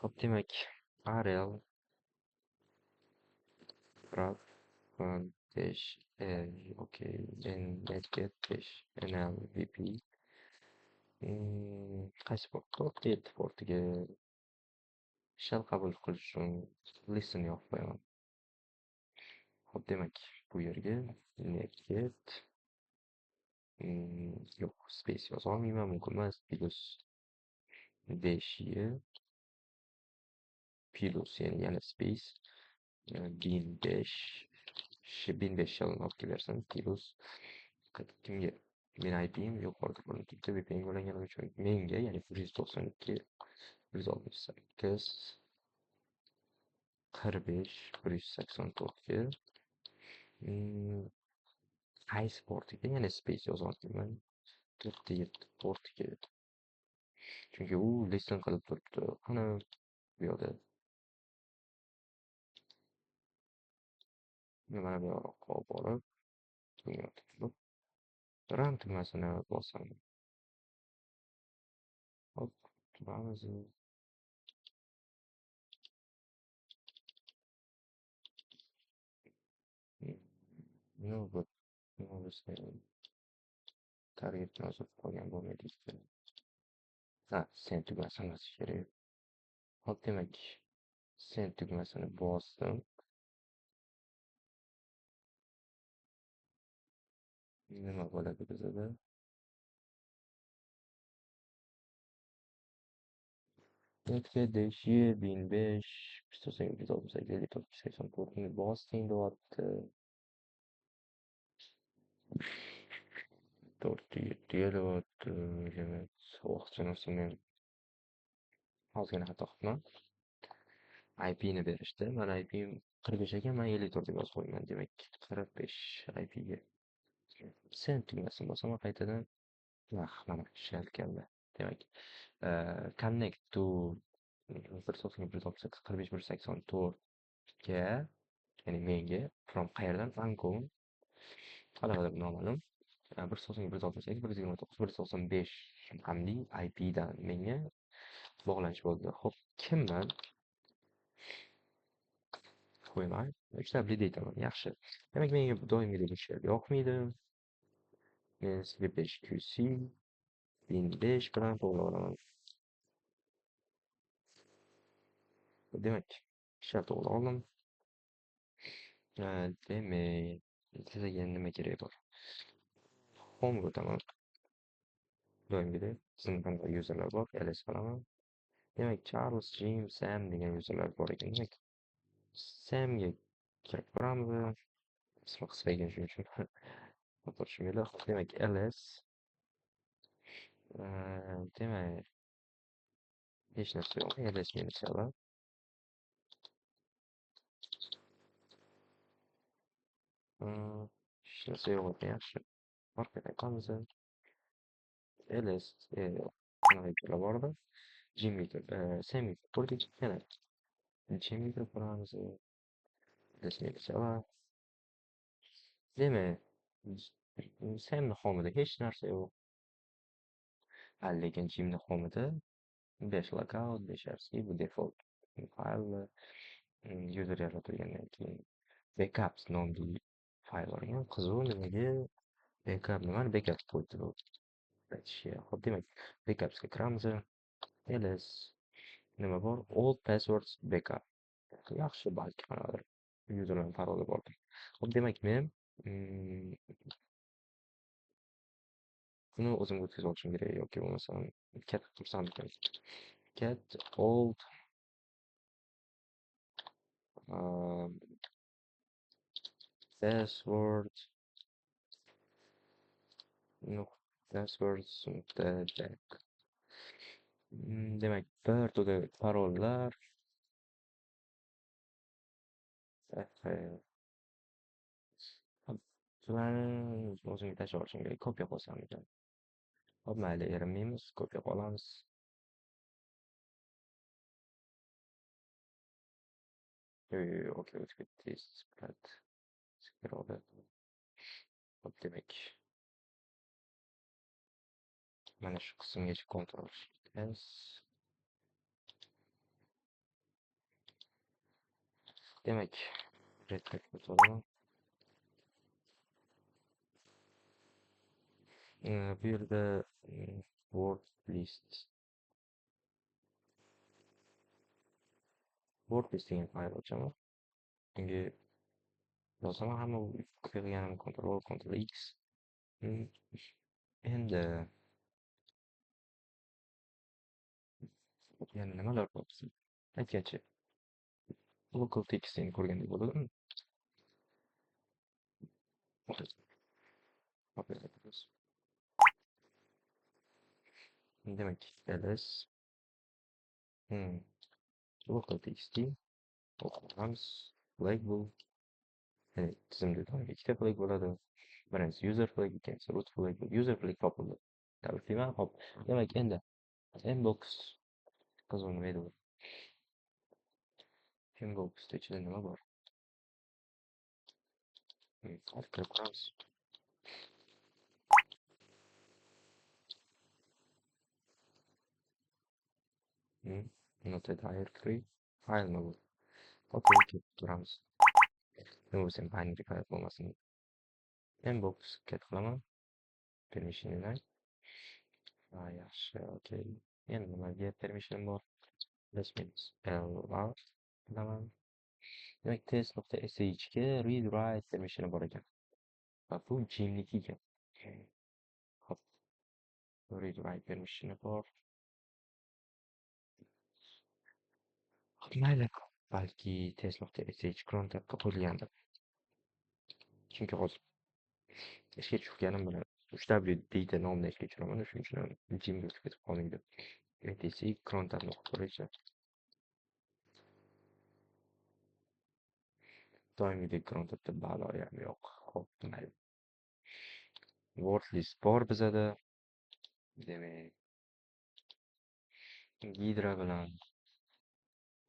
Hop, demak, rl graph dash okey, netcat dash nlvp qaysi port? 7 portiga shell qabul qilish uchun listen yopib qo'yaman. Hop, demak, bu yerga netcat yo'q, space yoza olmayman, mumkin emas. Plus 5 plus, ya'ni yana space bin 5 shellni olib kelaversin. Plus kimga? Men IP'm yuqorida ko'rinib turibdi. VPN bo'lganim uchun menga, ya'ni 192 168 45 184 ga qaysi portiga yana space yozyapman. 47 portiga. Chunki u listen qilib turibdi. Qani bu yoqda mana bu yoqqa olib borib, run tugmasini bosaman. Hop, turamiz. Targetni yozib qolgan bo'lmaydi. Send tugmasini bosish kerak. Hop, demak, send tugmasini bosdim. Nima bo'ladi bizda? Netcat dash 1005 198 164 bosdim deyapti. 407 deyapti. Demak, so'qchini men ozgina xato qilibman. IP'ni berishdi. Mana IP'm 45 ekan, men 54 deb yozib qo'yman. Demak, 45 IP'ga send tugmasini bosaman qaytadan. Mana shell keldi. Demak, connect to 192.168.184 ga, ya'ni menga from qayerdan? Uncom qadar noma'lum 192.168.129.195 raqamli IP'dan menga bog'lanish bo'ldi. Xo'p, kimman? Qo'ymay, ishlab deytaman. Yaxshi. Demak, menga doimgidek ish yoqmaydi. Men switch-qc 1005 bilan bog'lanaman. Demak, shart oldim. Demak, Sizga endi nima kerak bor? Home'ga o'taman. Doimgidek tizimda qanaqa yuzerlar bor? ls qilaman. Demak, Charles, Jim, Sam degan yuzerlar bor ekan. Demak, Samga kirib ko'ramiz. Ismi qisqaygan shuning uchun xato tushunmanglar. Demak, ls demak, hech narsa yo'q. ls meni chala. Hech narsa yo'q ekan, yaxshi. Orqaga qaytamiz. ls qanaqa yuzerlar bor edi? Jimga Samga ko'rdik. Yana Jimga kirib ko'ramiz. ls meni chala. Demak, Samni homida hech narsa yo'q. Lekin Jimni homida 5 lockout, 5 archiv, bu default faylni user yaratilgandan keyin backups nomli fayl bor ekan. Qiziq, nimaga backup nimani backup qo'ydi bu aytishga. Xo'p, demak, backupsga kiramiz. ls nima bor? Old passwords backup. Yaxshi, balki qanaqadir userning paroli bordir. Xo'p, demak, men buni o'zim o'tkazib olishim kerak yoki bo'lmasam cat qilsam ekan. Cat old password passwords back. Demak, bir to'da parollar shularni o'zimga tashlab olishim kerak. Kopiya qilsam ekan. Hop, mayli, erinmaymiz, kopiya qilamiz. Okey, o'tib ketdi. Sprat. Scroll. Hop, demak, mana shu qismgacha Ctrl S. Demak, retract o'tib olaman. Bu yerda word list degan fayl ochaman. Unga yozaman hamma qilganim Ctrl X. Endi yana nimalar bor? Aytgancha local textni ko'rgandek bo'ladimi? Demak, ls local text o'qiymiz. Flag bu tizimda ikkita flag bo'ladi. Birinchisi user flag, ikkinchisi root flag. User flag topildi. Tabriklayman. Hop, demak, endi inbox qiziq nima edi bu? Inbox ichida nima bor? Kirib ko'ramiz. Not a directory file nima bu? Okey, kirib ko'ramiz. Nima bo'lsa ham binary file bo'lmasin. Inbox cat qilaman. Permissionlar. Yaxshi, okey. Endi nimaga permission bor? Let's lr qilaman. Demak, test.sh ga read write permission bor ekan. Va bu Jimniki ekan. Hop, read write permission bor. Mayli, balki test.sh crontabga qo'yilgandir. Chunki hozir ishga tushganim bilan 3w data nomli ishga tushiraman, shuning uchun Jimga o'tib ketib qoldim deb. etc crontabni o'qib ko'raychi. Doimgidek crontabda baloyam yo'q. Hop, mayli. Word list bor bizada. Demak, Hydra bilan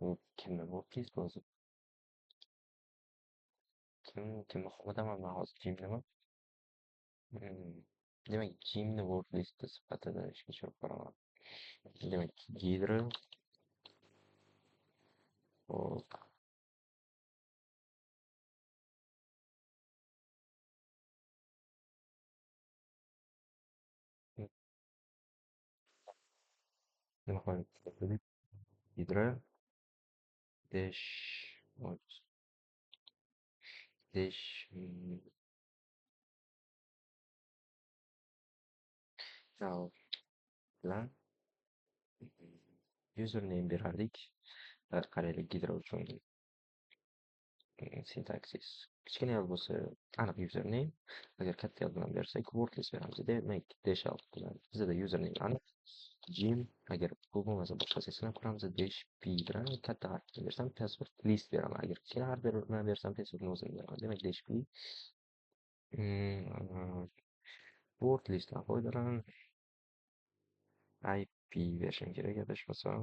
u kimni word list bo'lsa kimni xohlaman men hozir Jimnimi? Demak, Jimni word listi sifatida ishga tushirib ko'raman. Demak, Hydra hop, nima qo'yib Hydra dash dash now bilan username berardik. Qaraylik Gidro uchun sintaksis kichkina yol bo'lsa aniq username, agar katta yol bilan bersak wordless beramiz. Demak dash out bilan bizda username aniq. Jim agar bu bo'lmasa boshqasiga sinab ko'ramiz. Dash p bilan katta harf bilan bersam password list beraman. Agar kichkina harf bilan bersam passwordni o'zim beraman. Demak dash p wordlessdan foydalan IP berishim kerak adashmasam.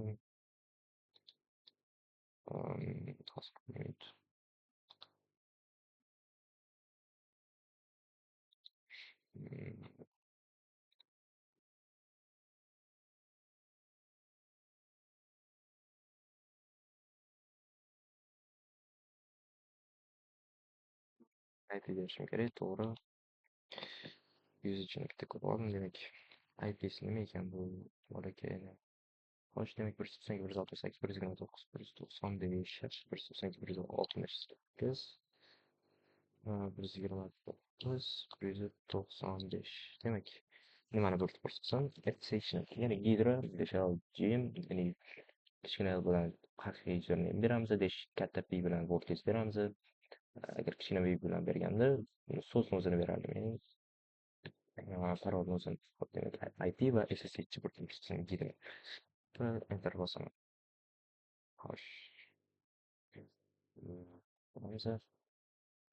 Hozir IP berishim kerak, to'g'ri. Username bitta ko'rib oldim. Demak IP'si nima ekan bu bolakay? Xo'sh, demak 192 168 129 195 192 168 129 demak nimani bo'lib ko'rsatsam exception ya'ni gidro shall gym ya'ni kichkina l bilan haqiqiy username beramiz, desh katta p bilan wordless beramiz. Agar kichkina v bilan berganda so'zni o'zini berardim, ya'ni parolni o'zini. Demak IP va SSH bir gidro va enter bosaman. Xo'sh, bo'lmasa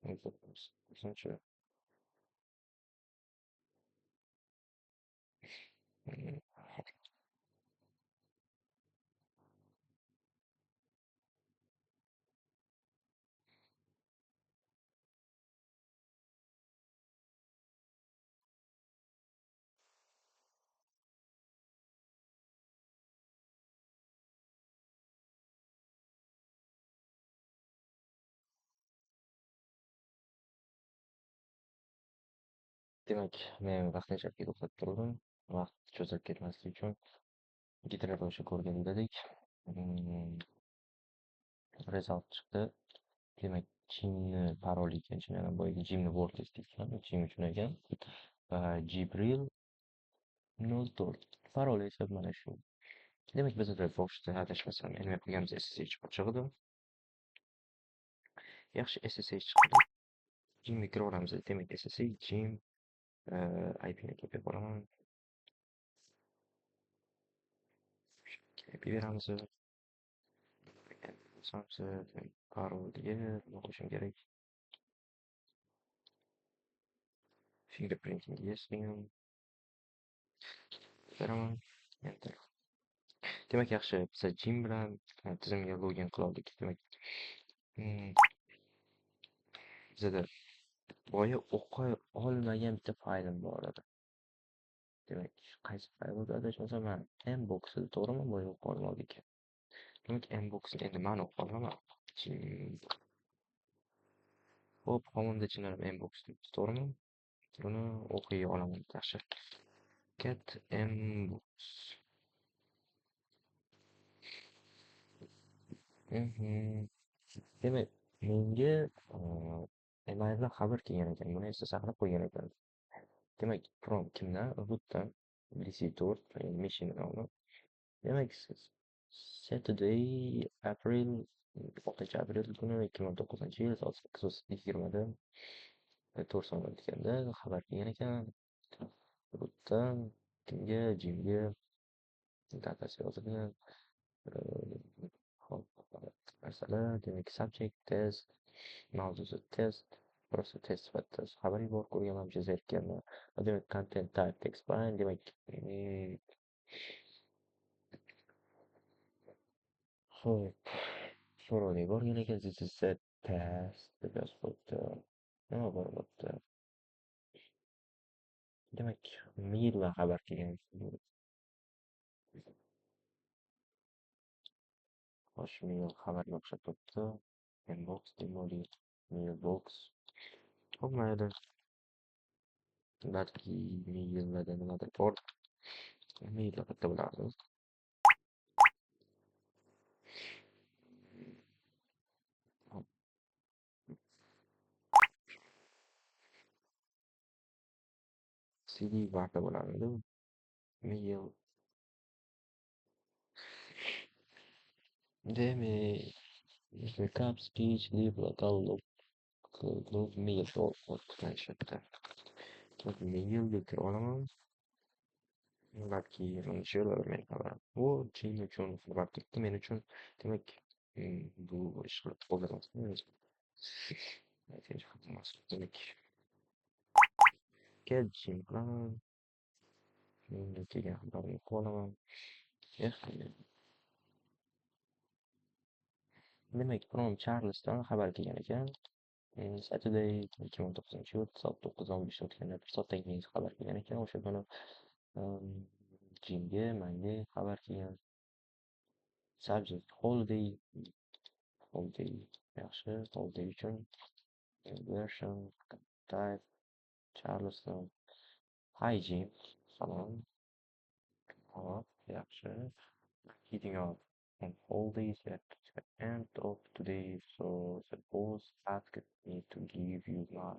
qo'shimcha demak men vaqtinchalik to'xtab turdim, vaqt cho'zilib ketmasligi uchun. Gidrovoshni ko'rgan edik. Result chiqdi. Demak Jimni paroli ekan, yana boyagi Jimni wordless deyishgan, Jim uchun ekan. Va Jibril 04 paroli esa mana shu. Demak bizda boshda adashmasam nima qilganimiz SSH ochig'ida. Yaxshi SSH chiqdi. Jimni kiraveramiz. Demak SSH Jim IPni kelib boraman. IP beramiz. Samsung paroliga nima qo'shim kerak? Fingerprinting yes degan beraman. Enter. Demak yaxshi, biz Jim bilan tizimga login qila oldik. Demak bizda boya o'qiy olmagan bitta faylim bor edi. Demak qaysi fayl bo'ldi adashmasam mbox edi, to'g'rimi? Boya o'qiy olmadik. Demak mboxni endi men o'qiy olaman. Hop, qonunda chinlar mbox debdi, to'g'rimi? Buni o'qiy olaman. Yaxshi. Cat mbox. Demak menga emaildan xabar kelgan ekan. Buni esa saqlab qo'ygan ekan. Demak from kimdan? Rootdan DC4 machine nomi. Demak Saturday April 6 aprel kuni 2009-yil soat 8:20da 4 soat o'tganda xabar kelgan ekan. Rootdan kimga? Jimga datasi yozilgan. Hop, masalan, demak subject test, mavzusi test, просто test sifatida xabar yuborib ko'rganman, chizayotganman. Demak content type text bilan demak ho'p, so'rovga yuborgan ekan, this is a test deb yozib qo'yibdi. Nima bo'lyapti? Demak maildan xabar kelgan. Xo'sh, mail xabarga o'xshab turibdi. Inbox demoli, mailbox. Ho'p, mayli. Balki maillarda nimadir bor. Maillar bitta bo'lardi. CD barda bo'lardi. mail. Demek backup speech leave local log mail ortaya mailga kira olaman. Balki unutishaveradi meni xabarim. Bu Gmail uchun xabar ketdi men uchun. Demak, bu ish qilib qo'llamasdan aytgancha xatos. Demak, kelishim bilan kelgan xabarni o'qib olaman. Demak, From Charleston xabar kelgan ekan. Saturday 2019-yil soat 9:15 o'tganda bir soatdan keyin xabar kelgan ekan. O'sha kuni Jimga, menga xabar kelgan. Subject holiday, holiday yaxshi, holiday uchun version type Charleston. Hi Jim, salom. Hop, yaxshi. Heating up on holidays at the end of today, so the boss asked me to give you my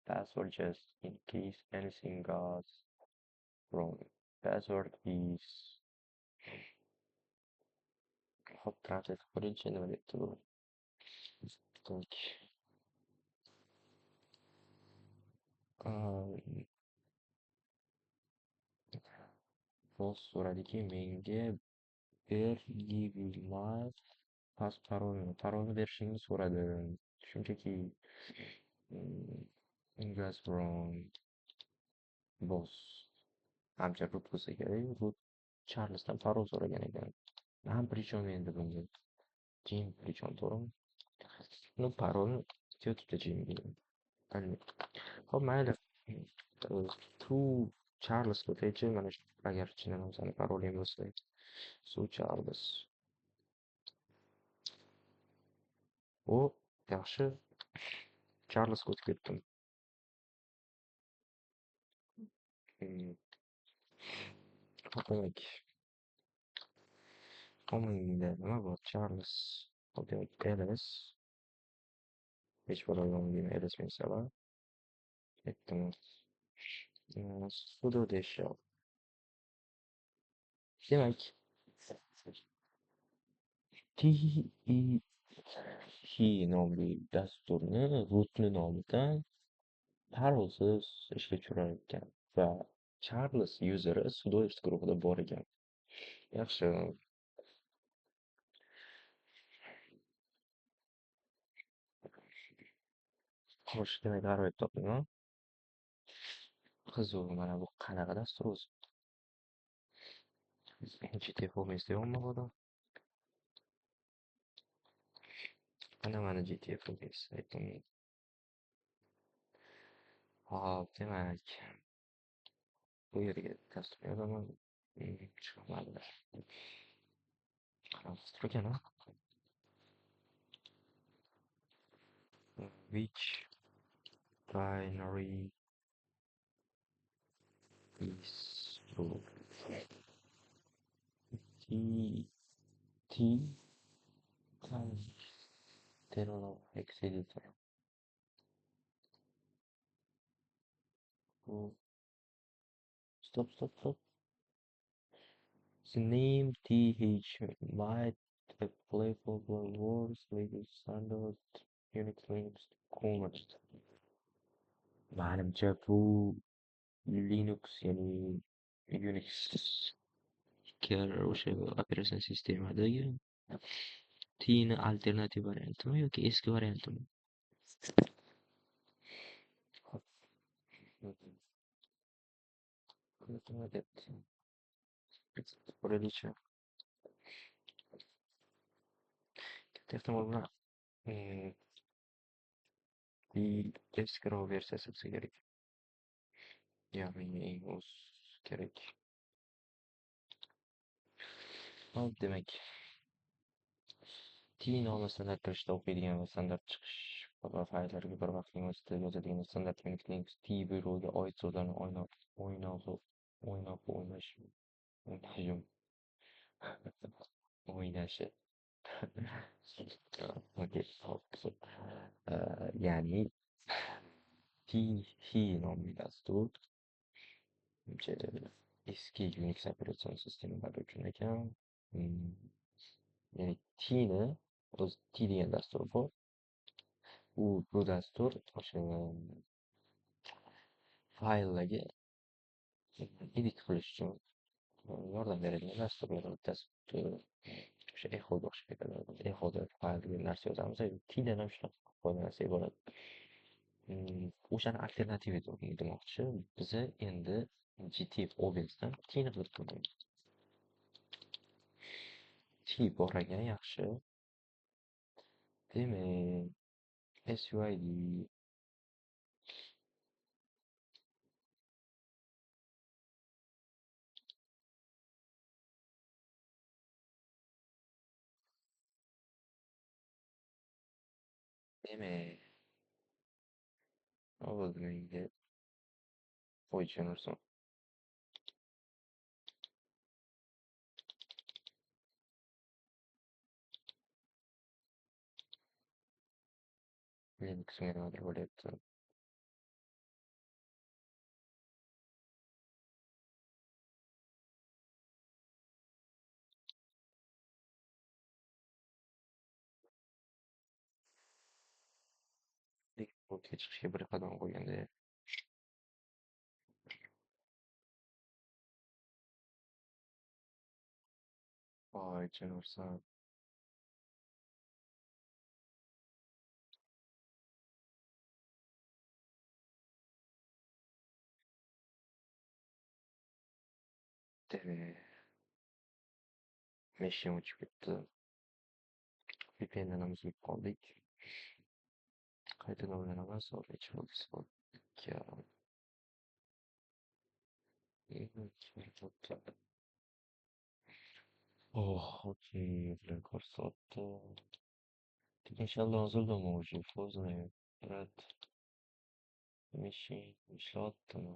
password just in case anything goes wrong. Password is hop translate birinchi nima debdi bu? Boss so'radiki menga give you my parolni berishingni so'radi. Shunchaki goes wrong. Boss ancha root bo'lsa kerak. Root Charlesdan parol so'ragan ekan. Men причем endi bunga? Jim причем to'g'rimi? Ну, parolni yozibdi Jim. Hop, mayli. To Charles ko'raychi, mana shu agar chindan seni paroling bo'lsa. So Charles. O, yaxshi. Charles o'tib ketdim. Demak, homingda nima bor? Charles. Demak, Ellis. Hech bo'lmagan Ellis mesela. Aytdim. Sudo deyishadi. Demak, TEE nomli dasturni rootni nomidan parolsiz ishga tushirar ekan va Charles useri sudoist guruhida bor ekan. Yaxshi. Xo'sh, demak, g'aroyib topdim. Qiziq, mana bu qanaqa dastur o'zi? GTFO izlayapman hozir. Mana GTFO aytdim. Hop, demak, bu yerga dastur yozaman. Chiqmadi. Qarab ekan. Which binary is true? T terminal hex editor. Stop. The name TH might have playful words like standard Unix Linux command. Manimcha bu Linux ya'ni Unix o'sha operatsion sistemadagi T'ni alternativ variantimi yoki eski variantimi? Nima debdi? Ko'raylikchi. Katta ehtimol bilan eskiroq versiyasi bo'lsa kerak. Ya'ni eng o'z kerak. Hop, demak, T nomli standart kirishda o'qiydigan va standart chiqish fayllarga bir vaqtning o'zida yozadigan standart Unix Linux T buyrug'iga oid so'zlarni o'ynashi. Okey, hop. Ya'ni T nomli dastur eski Unix operatsion sistemalari uchun ekan. Mm, Ya'ni T'ni T degan dastur bor. Bu dastur o'sha fayllarga edit qilish uchun yordam beradigan dasturlardan bittasi. O'sha echoga o'xshab ketadi. Echoda fayl degan narsa yozamiz. T'dan ham shunaqa foydalansak bo'ladi. O'shani alternativi demoqchi. Biza endi GT OBSdan T'ni qilib ko'ramiz. T bor ekan yaxshi. Demak, SUID demak, menga qo'yishimiz Linux'ga nimadir bo'lyapti. Ro'tga chiqishga bir qadam qo'yganda voy janob demak, meshim o'chib ketdi. VPN'dan ham uzilib qoldik. Qaytadan o'ylanaman, soat necha bo'ldi? Soat 2:30. Okey, bular ko'rsatdi. Inshaalloh hozirdan уже поздно. Brat, meshing ishlayaptimi?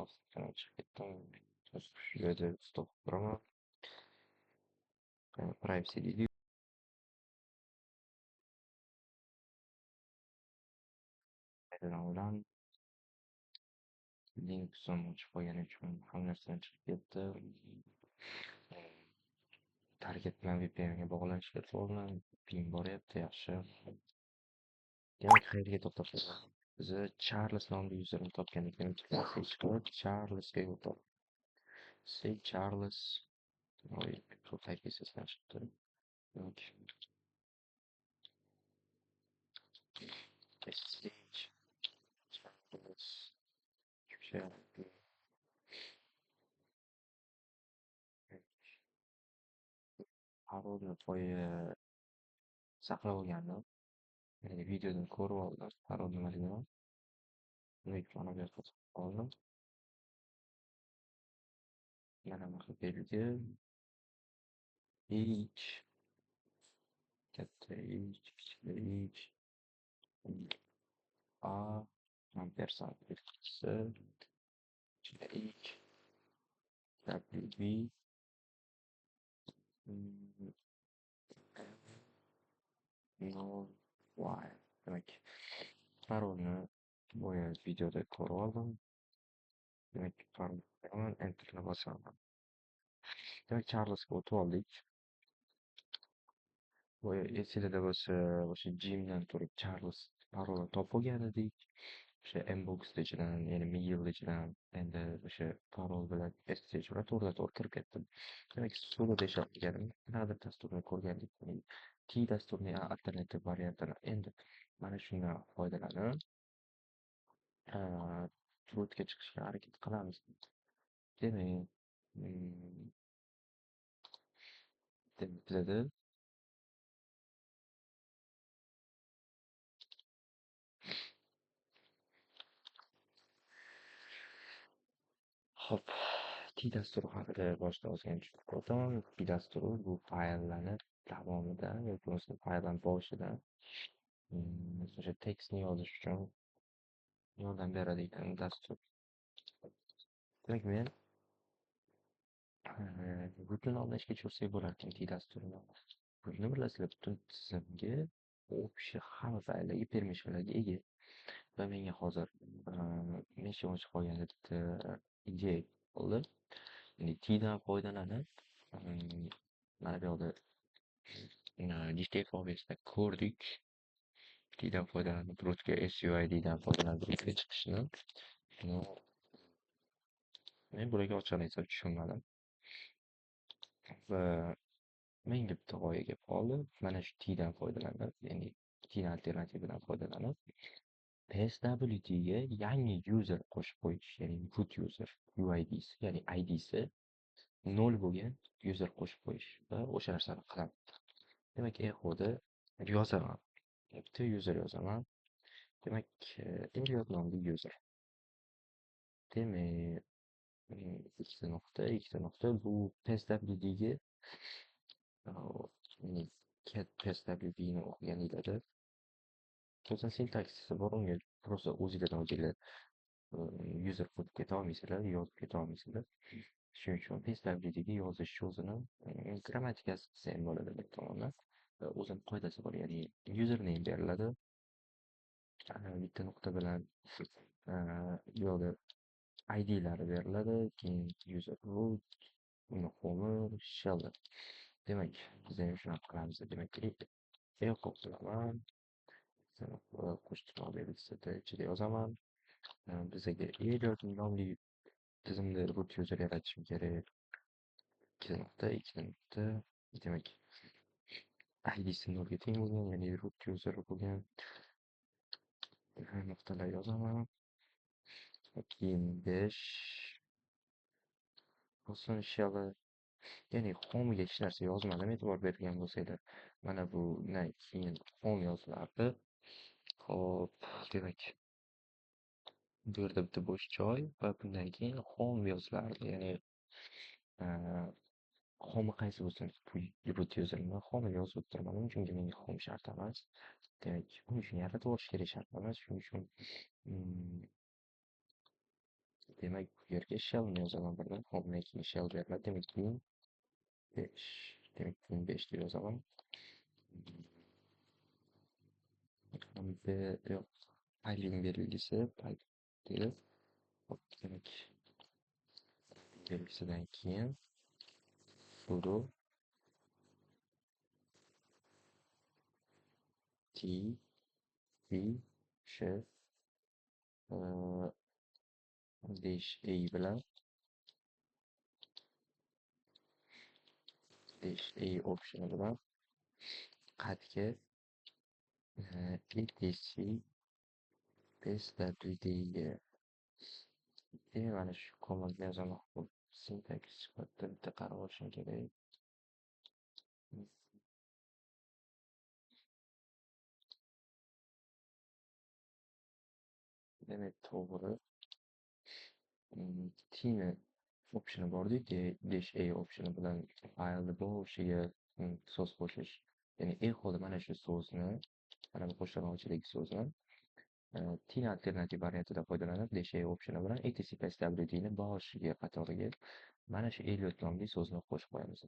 Ostidan chiqib ketdim. Shu yerda stop turaman. Privacy deydi. Qaytadan o'ylan. Linux'dan ochib qo'ygani uchun hamma narsadan chiqib ketdi. Target bilan VPNga bog'lanishga urindim. Ping boryapti, yaxshi. Demak, qayerga to'xtab biza Charles nomli yuzerni topgan ekanmiz. Chiqib Charlesga yo'l Say Charles. Oy, çok IP'sinden çıktı. Yok. Stage. Charles. Hiçbir şey yapmıyor. Parolni saqlab olgandim. Ya'ni videodan ko'rib oldim. Parol nimaligini. Ekranga berib oldim. Mana bu belgi. H. Katta H. Kichik H. A. Ampersand belgisi. Ichida H. WB. No. Y. Demak, parolni boya videoda ko'rib oldim. Demak, parol beraman, enterni bosaman. Demak, Charlesga o'tib oldik. Boya esingizda bo'lsa, o'sha Jimdan turib Charles parolni topib olgan edik. O'sha Mbox ichidan, ya'ni mail ichidan endi o'sha parol bilan SSH to'g'ridan-to'g'ri kirib ketdim. Demak, soloda ishlatilganim, qanaqadir dasturni ko'rgandik. T dasturining alternativ variantini endi mana shundan foydalanib rootga chiqishga harakat qilamiz. Demak, bizada hop, T dasturi haqida boshida ozgina tushunib o'taman. T dasturi bu fayllarni davomida yoki bo'lmasa fayllarni boshida o'sha tekstni yozish uchun yordam beradigan dastur. Demak, men butun olishga tushirsak bo'larkan T dasturini. Buni bilasizlar, butun tizimga общий hamma fayllarga permissionlarga ega. va menga hozir meshni ochib qolganda bitta ideya bo'ldi. Ya'ni T'dan foydalanib, mana bu yoqda Digital Forbes'da ko'rdik. T'dan foydalanib, rootga SUID'dan foydalanib rootga chiqishni. No, men bularga ochiq aytsam tushunmadim va menga bitta g'oya kelib qoldi. Mana shu T'dan foydalanib, ya'ni T'ni alternatividan foydalanib, PSWT'ga yangi user qo'shib qo'yish, ya'ni root user, UID'si, ya'ni ID'si 0 bo'lgan user qo'shib qo'yish va o'sha narsani qilaman. Demak, echoda yozaman. Bitta user yozaman. Demak, Elliot nomli user. Demak, ikkita nuqta bu PSWT'ga ya'ni cat PSWT'ni o'qiganinglarda o'zini sintaksisi bor, unga просто o'zinglar user qilib keta olmaysizlar, yozib keta olmaysizlar. Shuning uchun PSWT'ga yozish o'zini grammatikasi desa ham bo'ladi bir tomondan. O'zini qoidasi bor, ya'ni username beriladi. Bitta nuqta bilan bu yoqda ID'lari beriladi, keyin user root, uni homi, shell. Demak, biz ham shunaqa qilamiz. Demak, echo qilaman. Qo'shtirnoq belgisida ichida yozaman. Bizga Elliot nomli tizimda root user yaratishim kerak. Ikkita nuqta. Demak, ID'si 0 ga teng bo'lgan, ya'ni root user bo'lgan nuqtalar yozaman. Keyin 5 bo'lsin shell. Ya'ni home'ga hech narsa yozmadim, e'tibor bergan bo'lsanglar. Mana bundan keyin home yozilardi. Xo'p, demak, bu yerda bitta bo'sh joy va bundan keyin home yozilardi. Ya'ni home qaysi bo'lsin, root userni home yozib o'tiraman, chunki menga home shart emas. Demak, uni shuni yaratib olish kerak shart emas. Shuning uchun demak, bu yerga shellni yozaman birdan. Home'dan keyin shell beriladi. Demak, keyin 5. Demak, keyin 5 deb yozaman. Yo'q, piling belgisi, demak, belgisidan keyin sudo t sh dash a bilan dash a optioni bilan qatga etc pswdga mana shu komandni yozaman. Syntax sifatida bitta qarab olishim kerak. Demak, to'g'ri. T'ni optioni bor-ku, dash a optioni bilan faylni boshiga so'z qo'shish. Ya'ni echoda mana shu so'zni, mana bu qo'shtirnoqchidagi so'zni T'ni alternativ variantida foydalanib, dash a optioni bilan etc pswdni boshiga qatoriga mana shu Elliot nomli so'zni qo'shib qo'yamiz.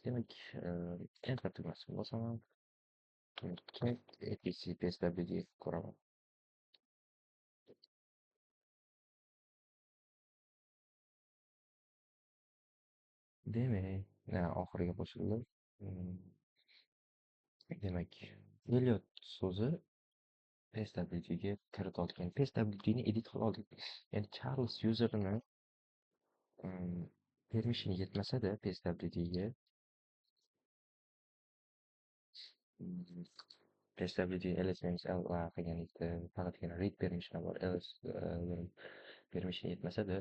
Demak, enter tugmasini bosaman. etc pswd ko'raman. Demak, oxiriga qo'shildi. Demak, Elliot so'zi PSWT'ga kirib olgan. PSWT'ni edit qila oldik. Ya'ni Charles userni permission yetmasa-da PSWT'ga PSWT ls qilganlikda faqatgina read permission bor. ls permission yetmasa-da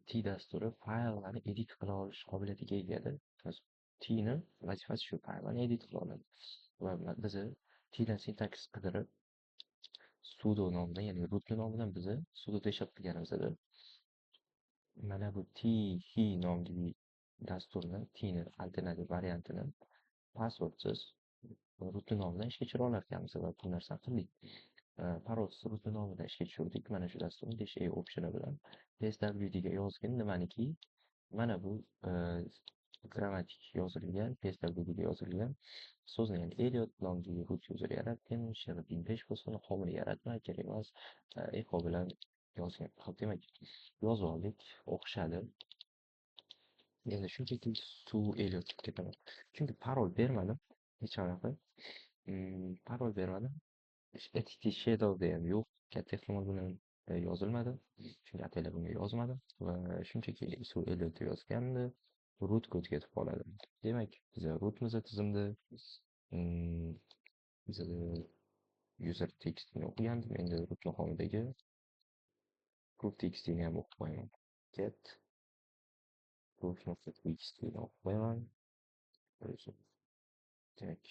T dasturi fayllarni edit qila olish qobiliyatiga egadir. T'ni vazifasi shu, fayllarni edit qila oladi. Va biz T'dan sintaks qidirib sudo nomidan, ya'ni root nomidan biz sudo teshib qilganimizda mana bu he nomli dasturni, T'ni alternativ variantini passwordsiz root nomidan ishga tushira olar ekanmiz va bu narsani qildik. Parolsiz root nomidan ishga tushirdik. Mana shu dasturni dash a optioni bilan pswdga yozgin nimaniki, mana bu grammatik yozilgan, pestabdagi yozilgan so'zni, ya'ni Eliot nomli rus yozuvchi yaratgan, she'rni 15 bo'lsin, homil yaratma, kerak emas, eho bilan yozgan. Xo'p, demak, yozib oldik, o'xshadi. Endi shunchaki suv Eliotga ketaman. Chunki parol bermadim hech qanaqa. Parol bermadim. Ethical Shadow ham yo'q. Katta ehtimol bilan yozilmadi. Chunki ataylab bunga yozmadim va shunchaki suv Eliot yozgandi. Root ga o'tib ketib qoladi. Demak, biz rootimiz tizimda biz user textini o'qigandim. Endi root maqomidagi group textini ham o'qib qo'yaman. Get root.txt ni o'qib qo'yaman. Demak,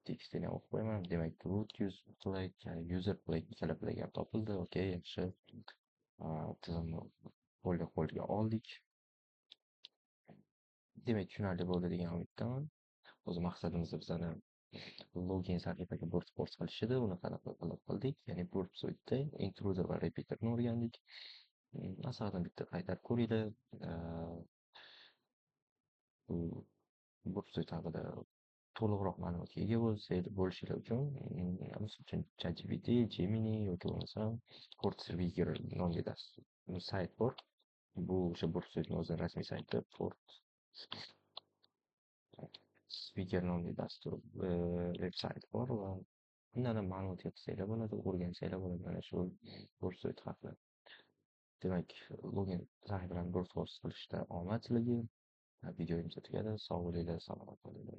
tekstini o'qib qo'yaman. Demak, root user flag, ya'ni user flag ikkala flag ham topildi. Okey, yaxshi. Tizimni qo'lga oldik. Demak, tushunarli bo'ldi degan umiddaman. O'z maqsadimiz bizani login sahifaga brute force qilish edi. Uni qanaqa qildik? Ya'ni brute suite'da intruder va repeaterni o'rgandik. Masalan, bitta qaytarib ko'ringlar. Bu brute suite haqida to'liqroq ma'lumotga ega bo'lishingiz uchun, misol uchun ChatGPT, Gemini yoki bo'lmasam Portswigger nomli sayt bor. Bu o'sha Portswigger o'zining rasmiy sayti. Portswigger nomli dastur veb-sayt bor va undan ham ma'lumot yig'sanglar bo'ladi, o'rgansanglar bo'ladi mana shu Portswigger haqida. Demak, login sahifalarni brute force qilishda omad tilayman. Videomiz tugadi. Sog' bo'linglar, salomat bo'linglar.